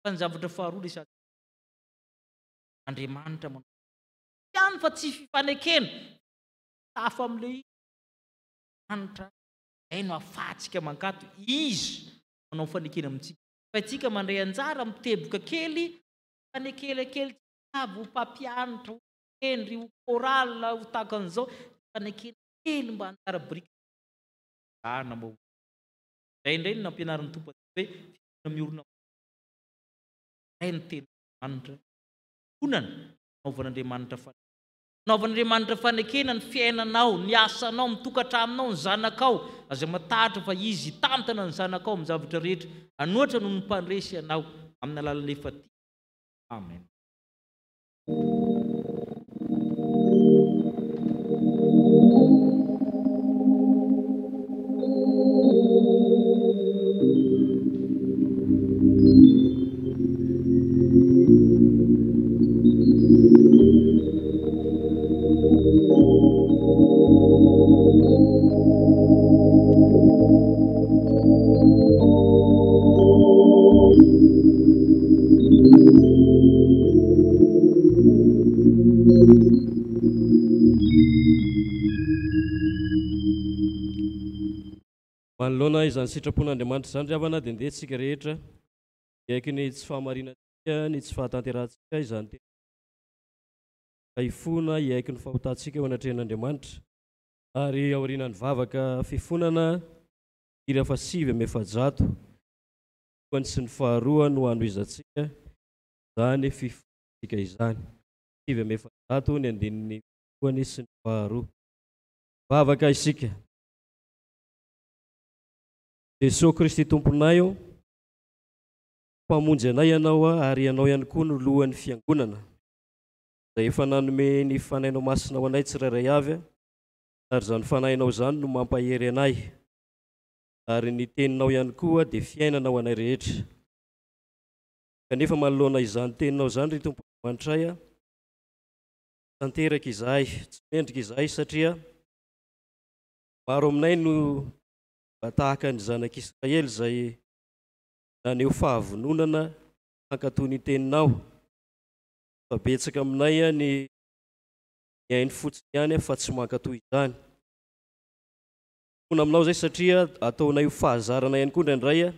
F: Fa ny zavatra faharoa resantsika Andriamanitra manao ihany fa tsy fifanekena. Tafa amin'ilay Andriamanitra no ahafahantsika mankato izy manao fanekena amintsika. Fa itsika mandray anjara miteboka kely fanekelakely avy ho mpampianatra ho endry ho korala ho tahaka an'izao fanekena kely mba anjara brika mba indray no nampianarin'ny tompo hoe miorona ray ny teny Andriamanitra onana naovan'Andriamanitra fanekena ny fiainanao, ny asanao, mitokantraminao, ny zanakao, aza matahatra fa izy tantana ny zanakao amin'ny zavatra rehetra, anoatra no mmpandresy anao amin'ny alalan'ny efa ty. Amen.
A: Manoloana izany sitrapon'Andriamanitra izany ravana dia ndehantsika rehetra iaiky ny tsy fahamarinantsika ny tsy fahatanterantsika izany tena ifona iaiky ny fahotantsika eo anatrehan'Andriamanitra ary aorianany vavaka fifonana ira fa 5,600 koany sy ny faharoa no anoizantsika izany fifonantsika izany 5,600 ny andininy koany sy ny faharoa vavaka isika. Jesosy Kristy tomponay mpamonjy anay ianao ary ianao ihany koa no lohan'ny fiangonana izay efa nanome ny fanainao masina ho anay tsirairay avy ary izany fanainao izany no mampahery anay ary ny teninao ihany koa dia fiainana ho anay rehetra. Kanefa manoloana izany teninao izany ry Tompon'Andriamanitray tanteraka izahay tsy mendrika izahay satria maro aminay no tahaka ny zanak'Israely izay naneho fahavononana hankatoy ny teninao fa betsaka aminay ny hainy fotsiny ihany fa tsy mankatoy izany. Fona aminao izay satria ataonay ho fahazarana ihany koa indraindray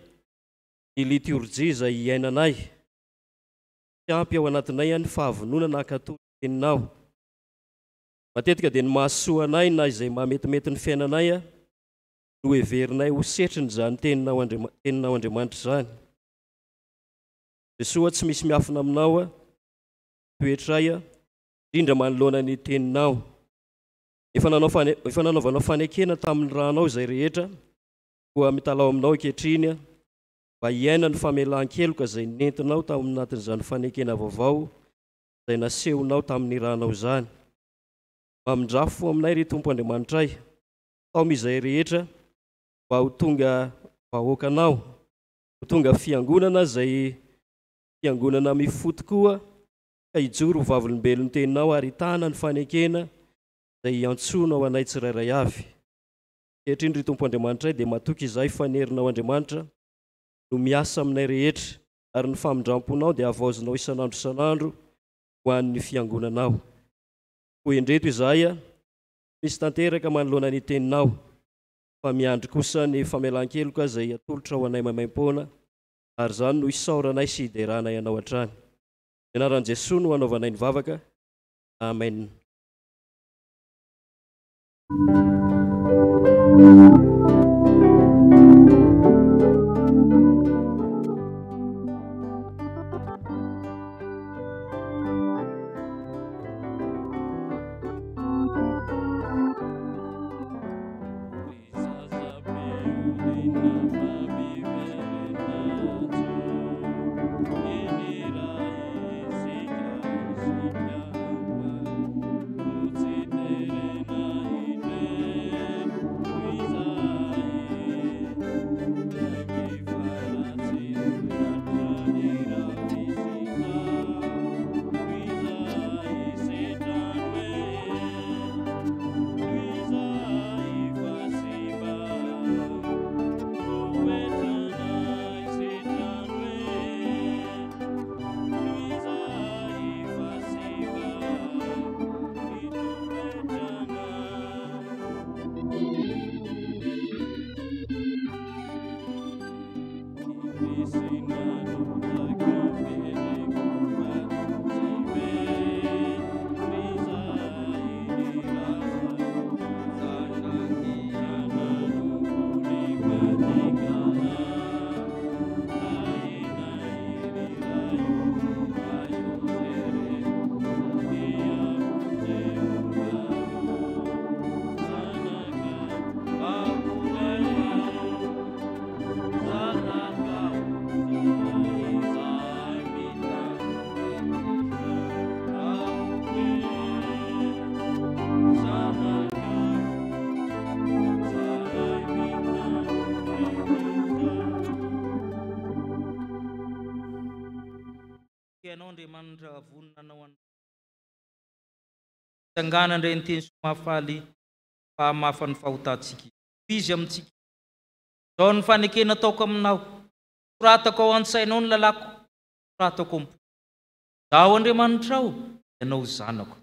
A: ny liturjia izay iainanay tsy ampy ao anatinay ny fahavononana hankatoy ny teninao. Matetika dia ny mahasoa anay na izay mahametimety ny fiainanay no heverinay ho setriny izany teninao Andriamanitra izany. Jesosy tsy misy miafina aminao toetray indrindra manoloana ny teninao. Efa nanaovanao fanekena tamin'ny ranao izay rehetra koa mitalao aminao ankehitriny mba hiaina ny famelan-keloka izay nentinao tamin'ny anatin'izany fanekena vaovao izay nasehonao tamin'ny ranao izany. Mamindrafo aminay ry Tompo Andriamanitray tao mizay rehetra mba ho tonga vahoakanao, ho tonga fiangonana izay fiangonana mifoto koa ka hijoro ho vavolombelon'ny teninao ary hitana ny fanekena izay antsoina ao anay tsirairay avy. Ankehitriny ry Tompo Andriamanitray dia matoky izahay fanerinao Andriamanitra no miasa aminay rehetra ary ny famindramponao dia avaozinao isanandro isanandro ho an'ny fiangonanao. Koa indreto izahay misy tanteraka manoloana ny teninao fa miandry kosa ny famelan-keloka izay atolotra ho anay maimaim-poana ary izany no isaoranay sy hideranay ianao hatrany. Ny anaran'i Jesosy no hanaovanay ny vavaka. Amen.
F: Andriamanitra vonina anao sangana indray ny teny somafaly fa mafa ny fahotantsika izy amintsika zao ny fanekena ataoko aminao soratako ao an-tsainao ny lalako soratako ampo zaho Andriamanitra ao ianao zanako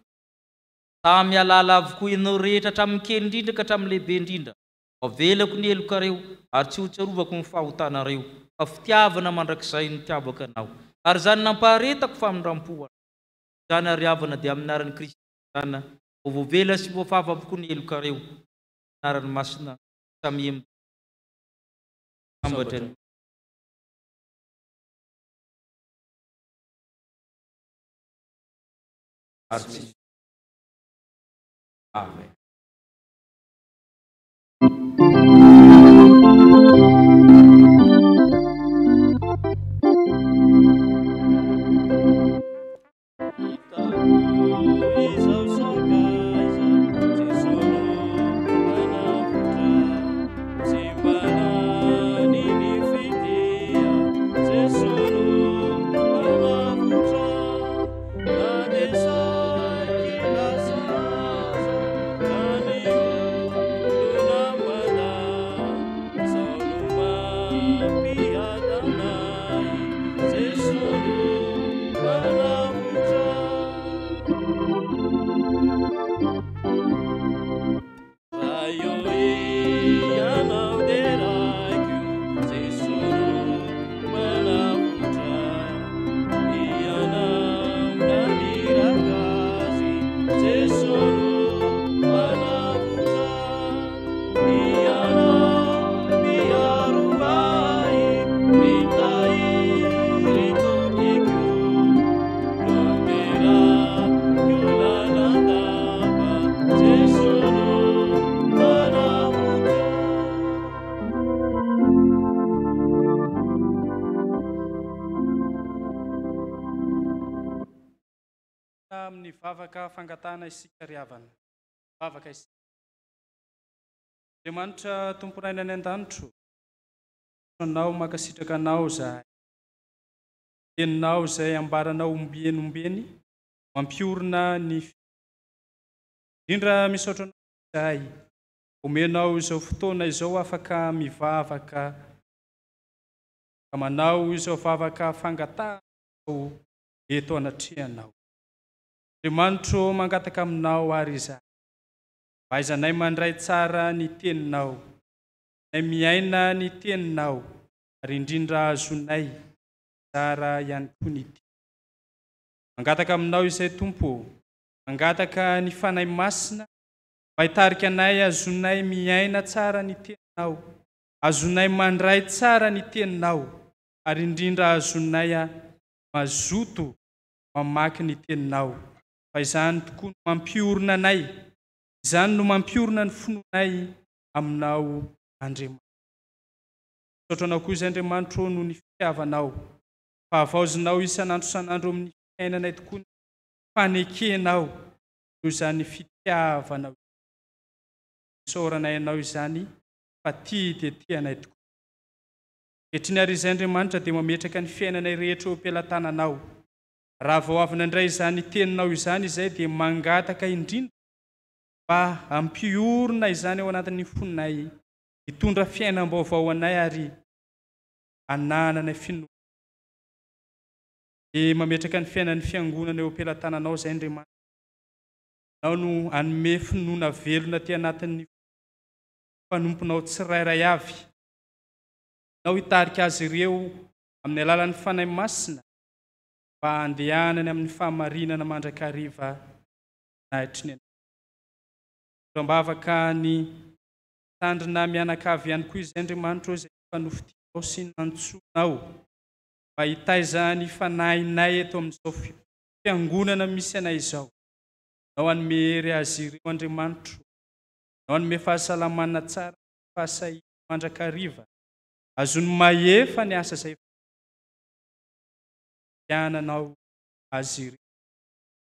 F: tamy alala avokoa ianao rehetra hatramin'ny kely indrindra ka hatramin'ny lehibe indrindra avelako ny elokareo ary tsy ho tsarovako ny fahotanareo fa fitiavana mandrakizay ny tiavaka anao ary zany nampaharetako famindrampoana zany ariavana dia amin'ny anaran'i Kristy zana voavela sy voafava avokoa ny elokareo anarany masina samy ambatra ary amen.
G: Amin'ny vavaka fangatana isika riavana vavaka isika Andriamanitra tomponay any an-danitro anao makasitraka anao zahay teninao izay ambaranao ombeny mampiorina ny indrindra misaotra anao zahay omenao izao fotoana izao afaka mivavaka manao izao vavaka fangatana eto anatrehanao Andriamanitro mangataka aminao ary izahay vaizanay mandray tsara ny teninao nay miaina ny teninao ary indrindra azonay tsara ihany koa ny teny mangataka aminao izay tompo mangataka ny fanahy masina mba hitarika anay azonay miaina tsara ny teninao azonay mandray tsara ny teninao ary indrindra azonay mazoto mamaky ny teninao fa izany tokoa no mampiorina anay izany no mampiorina ny finoanay aminao Andriamanitra misaotranao koa izay Andriamanitro no ny fitiavanao fa avaozinao isanandro sanandro amin'ny fiainanay tokoa ny fanekenao noho izany fitiavanao isaoranay ianao izany fa tia dia tianay tokoa ankehitriny ary izay Andriamanitra dia mametraka ny fiainanay rehetra eo am-pelantananao raha vao avy nandray izany teninao izany izay dia mangataka indrindra mba ampiorina izany ao anatin'ny fonay hitondra fiainam-baovao anay ary anananay finoana dia mametraka ny fiainan'ny fiangonana eo am-pelantananao izay Andriamanitra nao no anome finoana velona ty anatin'ny mpanomponao tsirairay avy nao hitarika azy ireo amin'ny alalan'ny fanahy masina mba andehanany amin'ny fahamarinana mandrakariva nahitry ny mbavaka ny tandrina mianakavy ihany koa izay Andriamanitra izay fanofitianao sy nantsonao mba hitaiza ny fanahinay eto amin'izao fiangonana misy anay izao nao anome hery azy ireo Andriamanitra nao anome fahasalamana tsara fahasahiana mandrakariva azony maefa ny asa izay iananao azy ireo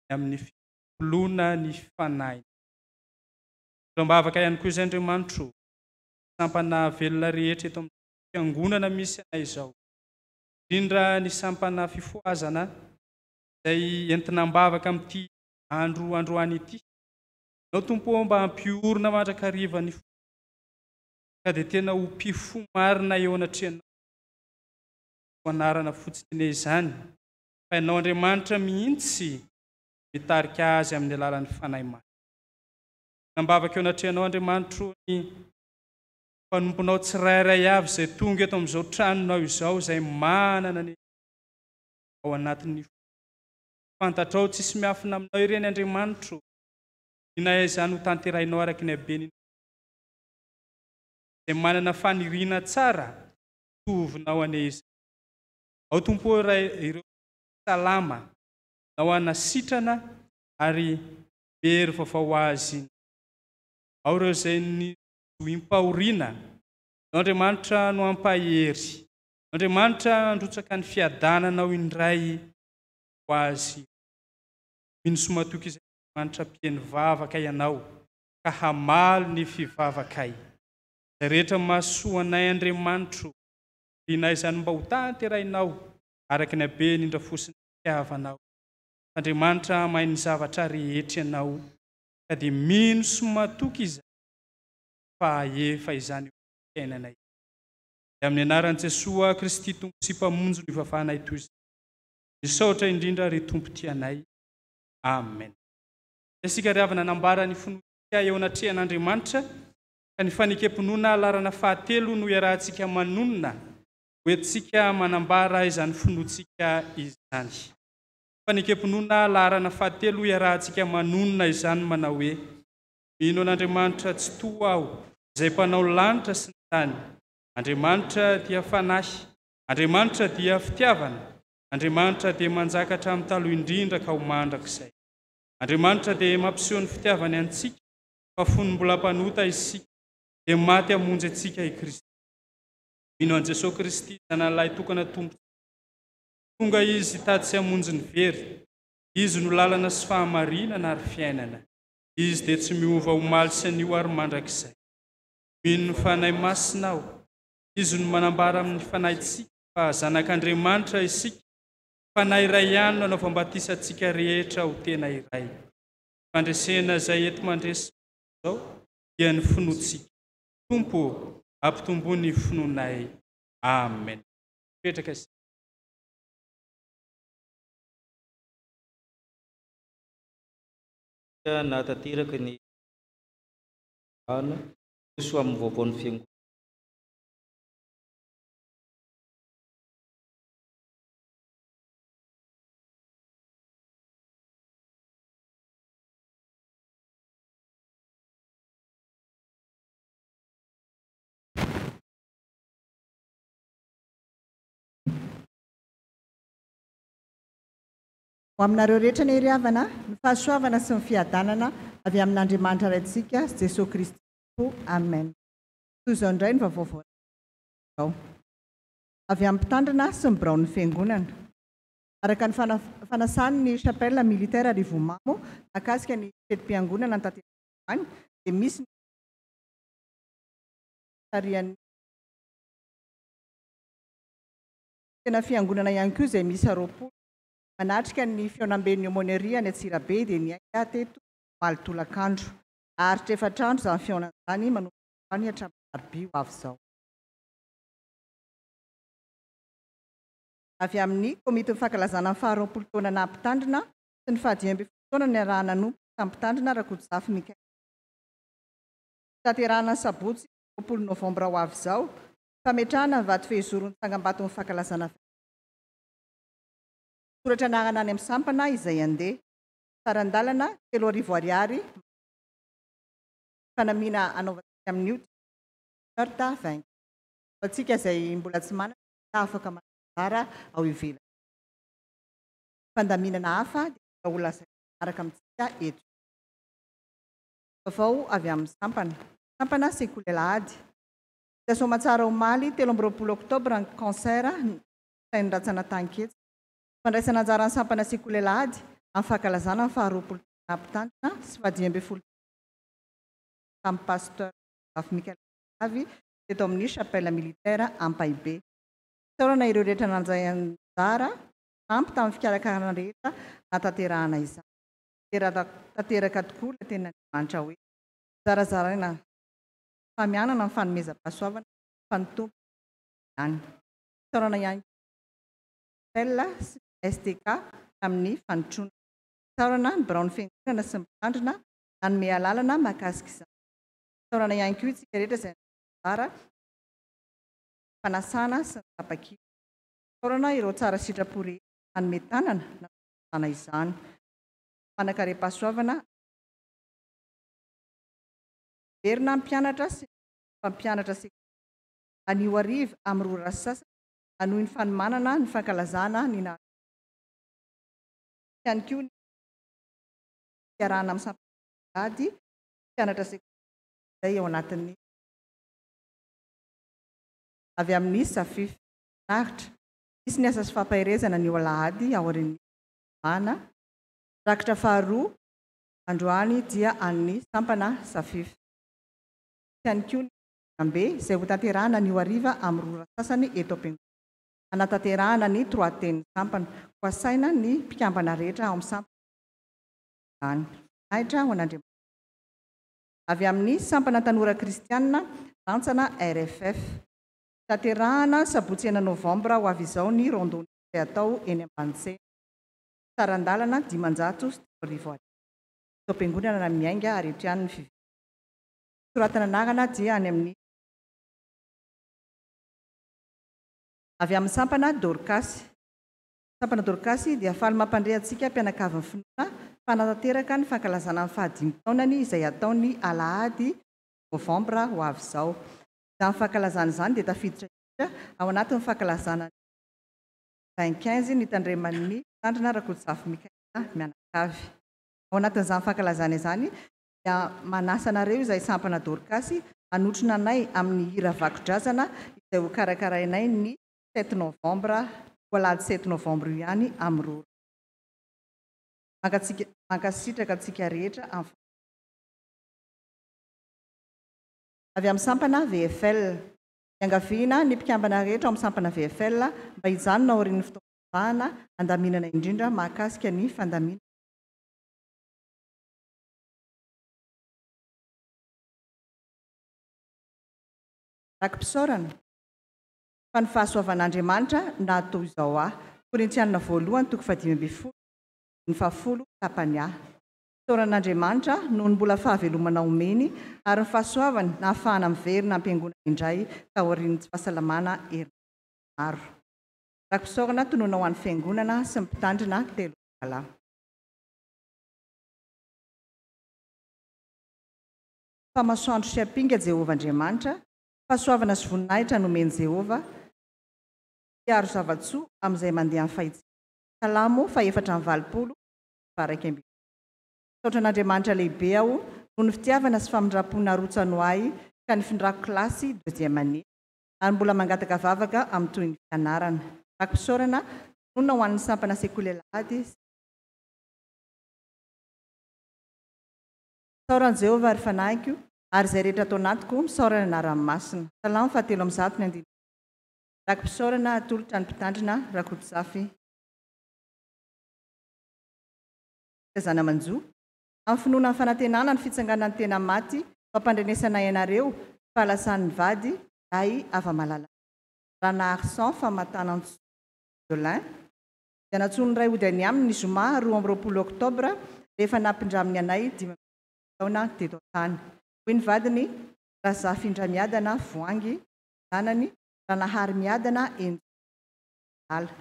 G: amin'ny fipolona ny fanahy mbavaka ihany koa izay Andriamanitra sampana velona rehetra eto amin'ny fiangonana misy anay izao indrindra ny sampana fifoazana izay entina mbavaka amin'ity androany ity. Nao tompo mba hampiorina mandrakariva ny fo ka dia tena ho mpifo marina eo anatrehanao anarana fotsiny izany. Fa ianao Andriamanitra mihitsy mitarika azy amin'ny alalan'ny fanahy masina. Nambavaka eo anatrehanao Andriamanitra ny mpanomponao tsirairay avy izay tonga eto amin'izao tranonao izao, izay manana ny ao anatin'ny fantatrao tsisy miafina aminao ireny Andriamanitra. Ina izany ho tanterahinao araka ny habeny izay manana faniriana tsara tovinao ane izany. Ao tompo ireo salama nao anasitrana ary bery vaovao azy. Ao ireo izay ny impahoriana, Andriamanitra no ampahery. Andriamanitra androtsaka ny fiadananao indray ho azy. Mino somatoky izay Andriamanitra mpieny vavaka ianao ka hamaly ny fivavakay. Izay rehetra mahasoanay Andriamanitra, ina izany mba ho tanterahinao araka ny habe indrindra fosiny fitiavanao. Andriamanitra mahay ny zavatra rehetra ianao ka dia mino somatoky izany fa efa izany fiainanay. Amin'ny anaran'i Jesosy Kristy Tompo sy mpamonjy ny ivavahanay toy izay, misaotra indrindra ry Tompo tianay. Amen. Isika ry avy nanambara ny fonosika eo anatrehan'Andriamanitra ka ny fanikam-pinoana alarana fahatelo no iarahantsika manonona hoentsika manambara izany fonotsika izany. Fanikam-pinoana alarana fahatelo iarahantsika manonona izany manao hoe: mino an'Andriamanitra tsy toa aho, izay mpanao lanitra sy ny tany. Andriamanitra dia fanahy, Andriamanitra dia fitiavana, Andriamanitra dia manjakatra amin'ny taloha indrindra ka ho mandrakizay. Andriamanitra dia mampiseho ny fitiavany antsika, fa fony mbola mpanota isika, dia maty hamonjy antsika i Kristy. Mino an Jesosy Kristy, zanan'Lahy tokana Tompo. Tonga izy tady sy hamonjy ny very. Izy no lalana sy fahamarinana ary fiainana. Izy dia tsy miova ho maly sy anio ary mandrakizay. Mino ny fanahy masinao. Izy no manambara amin'ny fanahitsika fa zanak'Andriamanitra isika. Fanahy iray ihany no anaovambatisantsika rehetra ho tena iray. Fandresena izay eto mandresy izao dia ny finoantsika. Tompo, ampitombo ny finoanay. Amen. Petraka isika.
F: Nahatateraka ny ana so amin'ny vaovaon'ny fiangonana.
H: Ho aminareo rehetra ny iriavana, ny fahasoavana sy ny fiadanana avy amin'Andriamanitra raintsika Jesosy Kristy. Amen. Toy izao indray ny vaovao avy amin'ny mpitandrina sy ny biraon'ny fiangonana. Araka ny fanasany ny chapelle militaire Rivomamo nakasika ny fetim-piangonana ny tanterany dia misy ny tarian'ny tena fiangonana ihany koa izay misy roapolo. Manatrika ny fionamben'ny homoneria ny Atsirabe dia ny aika teto Malitolakandro. Aritra efatrandro izany fionan'izany manomboka ny hatramin'ny Alarobia ho avy izao. Avy amin'ny komity fankalazana ny faha-20 taona na mpitandrina sy ny 15 taona ny arahana nompo tamin'ny mpitandrina Rakotojafy Mikaela. Tanterahana sabotsy 20 Novambra ho avy izao, fametrahana ny vato fehizorony tsangam-bato ny fankalazana soratra anarana any amin'ny sampana izay andeha. Sarandalana 3,000 ariary. Fanamiana anaovantsika amin'io heurta 20. Fatsika izay mbola tsy manana afaka manazara ao ivelany. Fandaminana hafa dia olona araka amintsika eto. Vaovao avy amin'ny sampana. Sampana Sekolealahady. Soamantsara Omaly 13 Oktobra ny kansera sain'ny ratsana tanketsa. Fandraisana anjara ny sampana Sekolealahady amin'ny fankalazana ny faha-20 taona mpitandrina sy 15 tamin'ny pasteur Afy Mikaela avy teto amin'ny chapelle militaire Ampaibe. Saorana ireo rehetra nanjay anjara ampy tamin'ny fikarakarana rehetra natanterahana izany. Tanteraka tokoa ilay tenin'Andriamanitra hoe zarazaraina famianana amin'ny fanomezam-pahasoavana fa ny tompo ihany. Saorana ihany Pella sy STK amin'ny fanotroana. Saorana ny Braon Fiangonana sy ny mpitandrina nanome alalana mahakasika izany. Saorana ihany koa itsika rehetra izay zara fanasana sy ny tapakila. Saorana ireo tsara sitrapo rehetra manome tanana na izany. Manakaream-pahasoavana verina mpianatra sy mpampianatra anio ariva amin'ny roa rasa sasany anohy ny fanomanana ny fankalazana ny ihany koa ny fiarahana amin'ny sampady mpianatra sekondaria ao anatin'ny avy amin'ny safify naritra. Misy ny asa sy fampahirezana ny eo alahady ao aorian'ny mana. Rakitra faharoa androany dia an'ny sampana safify. Ihany koa ny ambe izay ho tanterahana ny ariva amin'ny roa sasany eto am-piangonana. Anatanterahana ny troateny sampana ho asaina ny mpikambana rehetra ao amin'ny sampana. Ahitra ho an'Andriamanitra. Avy amin'ny sampana tanora kristianina lantsana RFF. Tanterahana sabotsy 9 novambra ho avy izao ny randonnée izay atao eny Ambanintsena. Sarandalana 500 sy 1000 eto am-piangonana na miainga ary etrian'ny fivi. Soratana anarana dia any amin'ny avy amin'ny sampana Dorcas. Sampana Dorcas dia faly mampandrehantsika mpianakavin'ny finoana fanatanteraka ny fankalazana amin'ny 15 taonany izay ataony alahady novambra ho avy izao. Izany fankalazana izany dia tafiditra ao anatin'ny fankalazana 25 ny tandreman'ny tandrina Rakotsafy Mikaela mianakavy. Ao anatin'izany fankalazana izany dia manasanareo izay sampana Dorcas anotrona anay amin'ny hira vako-drazana izay ho karakarainay ny 7 novambra ho alahady 7 novambra io ihany amin'ny roa. Mankasitraka antsika rehetra avy amin'ny sampana VFL. Iangaviana ny mpikambana rehetra ao amin'ny sampana VFL mba hijanona ao aorian'ny fotoam-pivahana andaminana indrindra mahakasika ny fandamina. Rakim-pisaorana fa ny fahasoavan'Andriamanitra natao izao Korintianina 1:5 ny 10 tapany A. Saoran'Andriamanitra noho ny mbola fahavelomana omeny ary ny fahasoavany na ahafahana miverina am-piangonana indray ka aorian'ny tsy fahasalamana maro. Rakim-pisaorana tonoina ho an'ny fiangonana sy ny mpitandrina telo ala. Famasoandro sy apinga Jehovah Andriamanitra, fahasoavana sy voninahitra nomeny Jehovah, hiaro zavatsoa amin'izay mandeha amin'ny fahitsika. Salamo 4:20 varaiky amby. Saotra an'Andriamanitra lehibe aho noho ny fitiavana sy famindram-pona arotsano ahy ka ny findrako kilasy 2e année ary mbola mangataka vavaka amin'ny toy ny fianarana. Rakim-pisaorana nona ho an'ny sampana sekolelahady. Saoran'i Jehovah ary fanahiko ary izay rehetra atao anatiko misaorana ny ara-masina. Salamo 7:1. Rakim-pisaorana atolotra ny mpitandrina Rakotsafy Zanamanjo. Amin'ny finoana ny fanantenana ny fitsanganan'ny tena maty mampandrenesana ianareo fahalasan'ny vady ay ava-malala. Rana Arsan famatana Jolin dia natsony ray ody any aminy ny zoma 20 oktobra rehefa nampindraminy anay 5 taona teto an-tany. Hoy ny vadiny Razafy Indramiadana Voangy zanany Ranahary Miadana Enjala.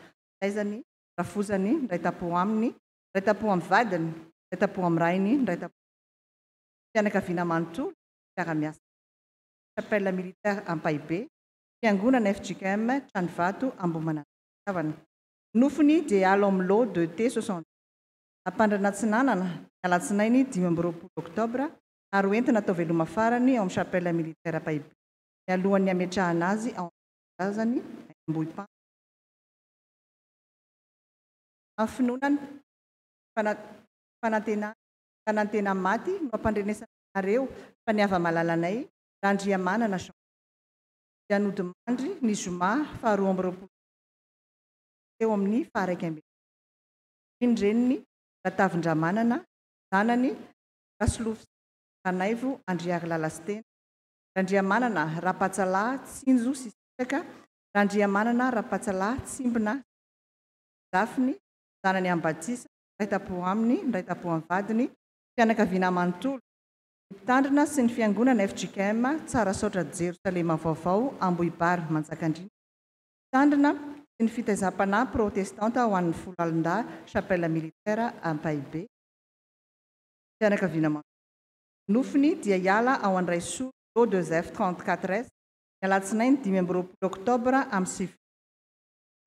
H: Aizany rafozany ray tapo aminy ray tapo amin'ny vadiny ray tapo amin'ny rainy ray tapo fianakaviana manontolo fiara-miasa. Chapelle militaire Ampaibe fiangonana FJKM Tranovato Ambomana Avana. Nofony dia Alomlo 2T60 ampandrana tsinanana alatsinainy 15 oktobra ary hoentina atao veloma farany ao amin'ny chapelle militaire Ampaibe. Mialohan'ny ametrahana azy ao azany Ambohipan. Amin'ny finoanany fanantena maty no ampandrenesanareo fa ny ava-malalanay Randriamanana Janody Mandry ny zoma 12 teo amin'ny 1 Indreniny Ratavindramanana, zanany Rasolofo Kanaivo Andriary Lalastena, Randriamanana Rapatsalahy Tsinjo Sisitaka, Randriamanana Rapatsalahy Tsimbina Dafiny, zanany Ambatisa, Raitapo aminy, Raitapo amin'ny vadiny, fianakaviana manontolo, mpitandrina sy ny fiangonana FJKM tsara saotra Jerosalema vaovao Ambohibary Manjakandriana, mpitandrina sy ny fitaizam-panahy protestanta ho an'ny folo alin-dà chapelle militaire Ampaibe, fianakaviana manontolo. Nofiny dia hiala ao andray soa O2F 34S ny alatsinainy 20 oktobra amin'ny 7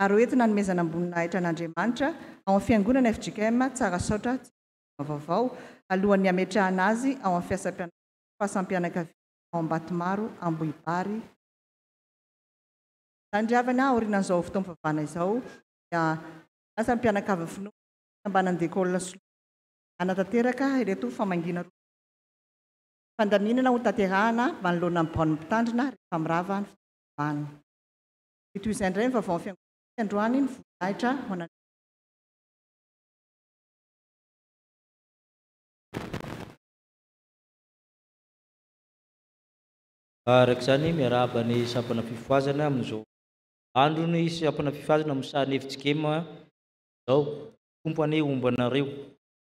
H: ary hoentina nomezana amboninahitra an'Andriamanitra ao amin'ny fiangonana FJKM tsara saotra vaovao alohan'ny ametrahana azy ao amin'ny fahasampianakaviana ao Ambatomaro Ambohibary. Tandriavana aorianan'izao fotoam-pivavahana izao dia lasa mpianakavy finoana ambanan'ny décolle anatanteraka ireto famangina roa. Fandaminana ho tanterahana manoloana amin'ny baon'ny mpitandrina rehefa mirava ny fivavahana. Ito izay indray ny vaovao fiangonana androany ny voninahitra ho an'ny
F: araka izany miarahaba ny sampana fifoazana amin'izao andro ny sampana fifoazana amin'ny sahany FJKM zao kompany ombanareo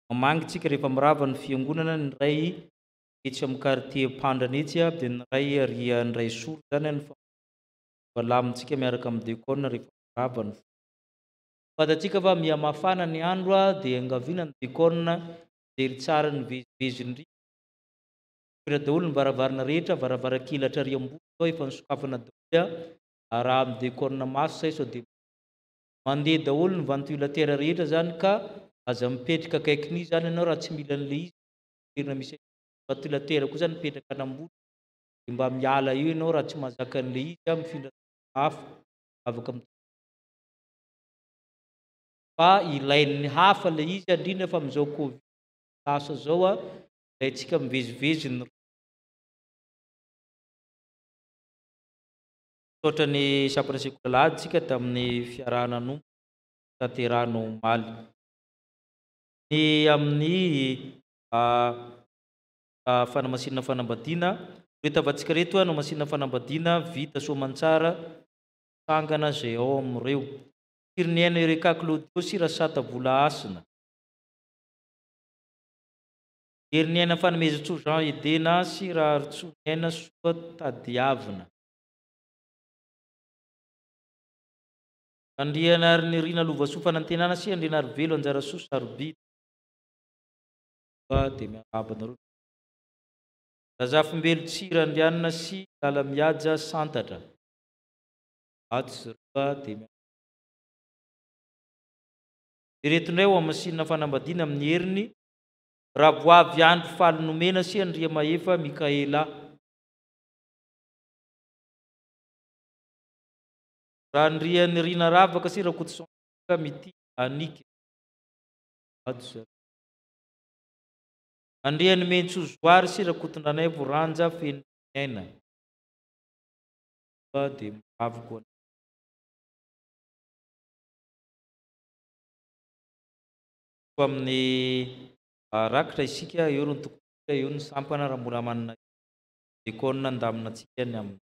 F: mamangitsika rehefa mirava ny fiangonana ny ray etsy amin'ny quartier Pandranetsy dia ny ray aria ny ray soro zany ny falamintsika miaraka amin'ny déconne rehefa mirava ny fatatsika fa mihamafana ny andro dia angaviana ny déconne jery tsara ny veziveziny ry daholo ny varavarana rehetra varavarakilatra riam-boly zao efa nisokafana daholo raha amin'ny déconne maso zay sao dia mandeha daholo ny ventilateur rehetra zany ka aza mipetraka akaikiny zany ianao raha tsy mila an'le izy toerana misy ventilateur koa zany mipetraka an'ambony dia mba miala io ianao raha tsy mahazaka an'le izy mifindra hafa afaka fa ilain'ny hafa le izy indrindra fa amin'izao covid lasa zao ilaintsika miveziveziny sotra ny sampana sekolalahaditsika tamin'ny fiarahana nompo tanterahana omaly ny amin'ny fanamasinana fanambadiana reto avatsika reto no masinana fanambadiana vita soamantsara sangana zay ao amin'ireo firiniaina Eureka Claudio sy Rasata Vola Asina, heriniaina fanomezan-tsoa Jean Edena sy Raharotsoniaina Soa Tadiavina, andriana ary ny Rina Lovasoa Fanantenana sy Andrianary Velo Anjarasoa Sarobida dia miarabana Razafimbelo Tsira Andrianina sy Lalamiaja Santatra atsy dia iretondray ho amasinina fanambadiana amin'ny heriny Raboavy Andro Faly Nomena sy Andria Mahefa Mikaela, Randriany Rina Ravaka sy Rakototsonka Mity Anike Andriany Mentsozoary sy Rakotondranay Voranja Feninaina dia mavoko amin'ny rakitra isika eo ny tokotra eo ny sampana raha mbola manana déconne andamina antsika ny amin'ny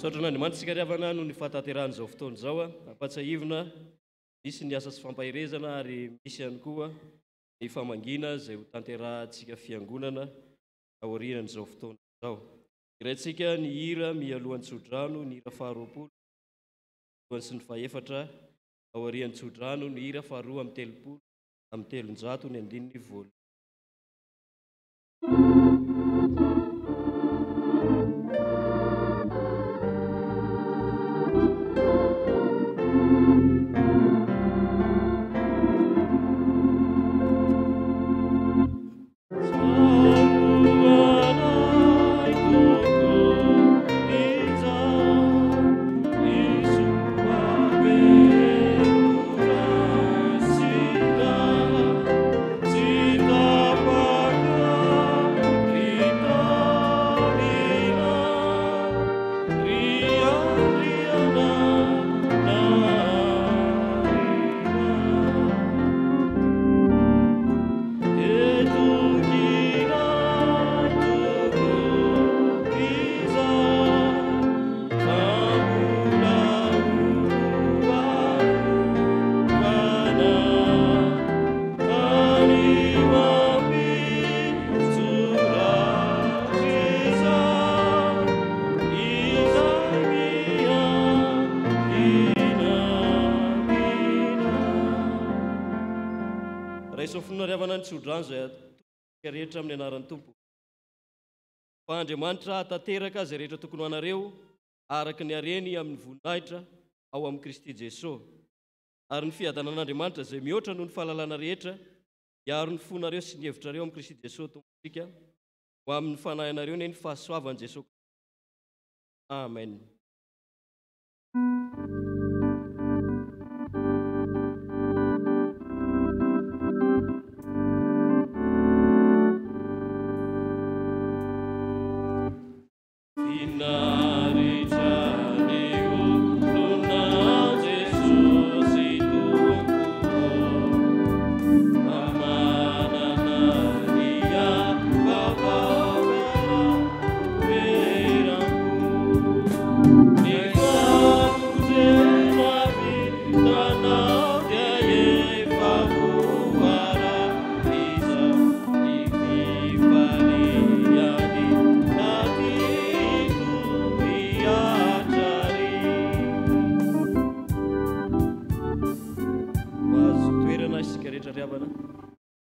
A: Saotran'Andriamanitra tsika riavana no ny fatateran'izao fotoana izao ampatsahivina misy ny asa sy fampahirezana ary misy ihany koa ny famangina izay ho tanterahantsika fiangonana aorianan'izao fotoana izao. Iraintsika ny hira mialohan'ny tsodrano, ny hira faharoapolo alohan'ny sy ny fahaefatra aorian'ny tsodrano, ny hira faharoa amin'ny telopolo amin'ny telonjato ny andininy vola. Sofinona riavana ny tsodrano izay rehetra amin'ny anaran'ny Tompo. fa Andriamanitra tanteraka izay rehetra tokony ho anareo araka ny hareny amin'ny voninahitra ao amin'ny Kristy Jesosy. Ary ny fiadanan'Andriamanitra izay mihoatra noho ny fahalalana rehetra hiaro ny fonareo sy ny hevitrareo amin'ny Kristy Jesosy tompontsika ho amin'ny fanahinareo ny fahasoavan'i Jesosy. Amen.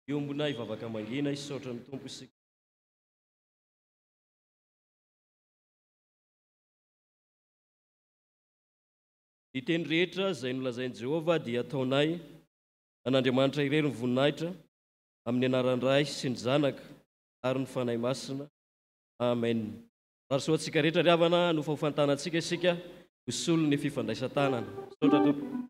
A: Iombona ivavaka mangina isaotra ny tompo isika. Ny teny rehetra izay nolazain'i Jehovah dia ataonay an'Andriamanitra irery ny voninahitra amin'ny anarany Ray sy ny Zanaka ary ny fanahy masina. Amen. Rahasoantsika rehetra ry havana no fahofantanantsika isika hosolo ny fifandraisan-tanana. Saotra tompo.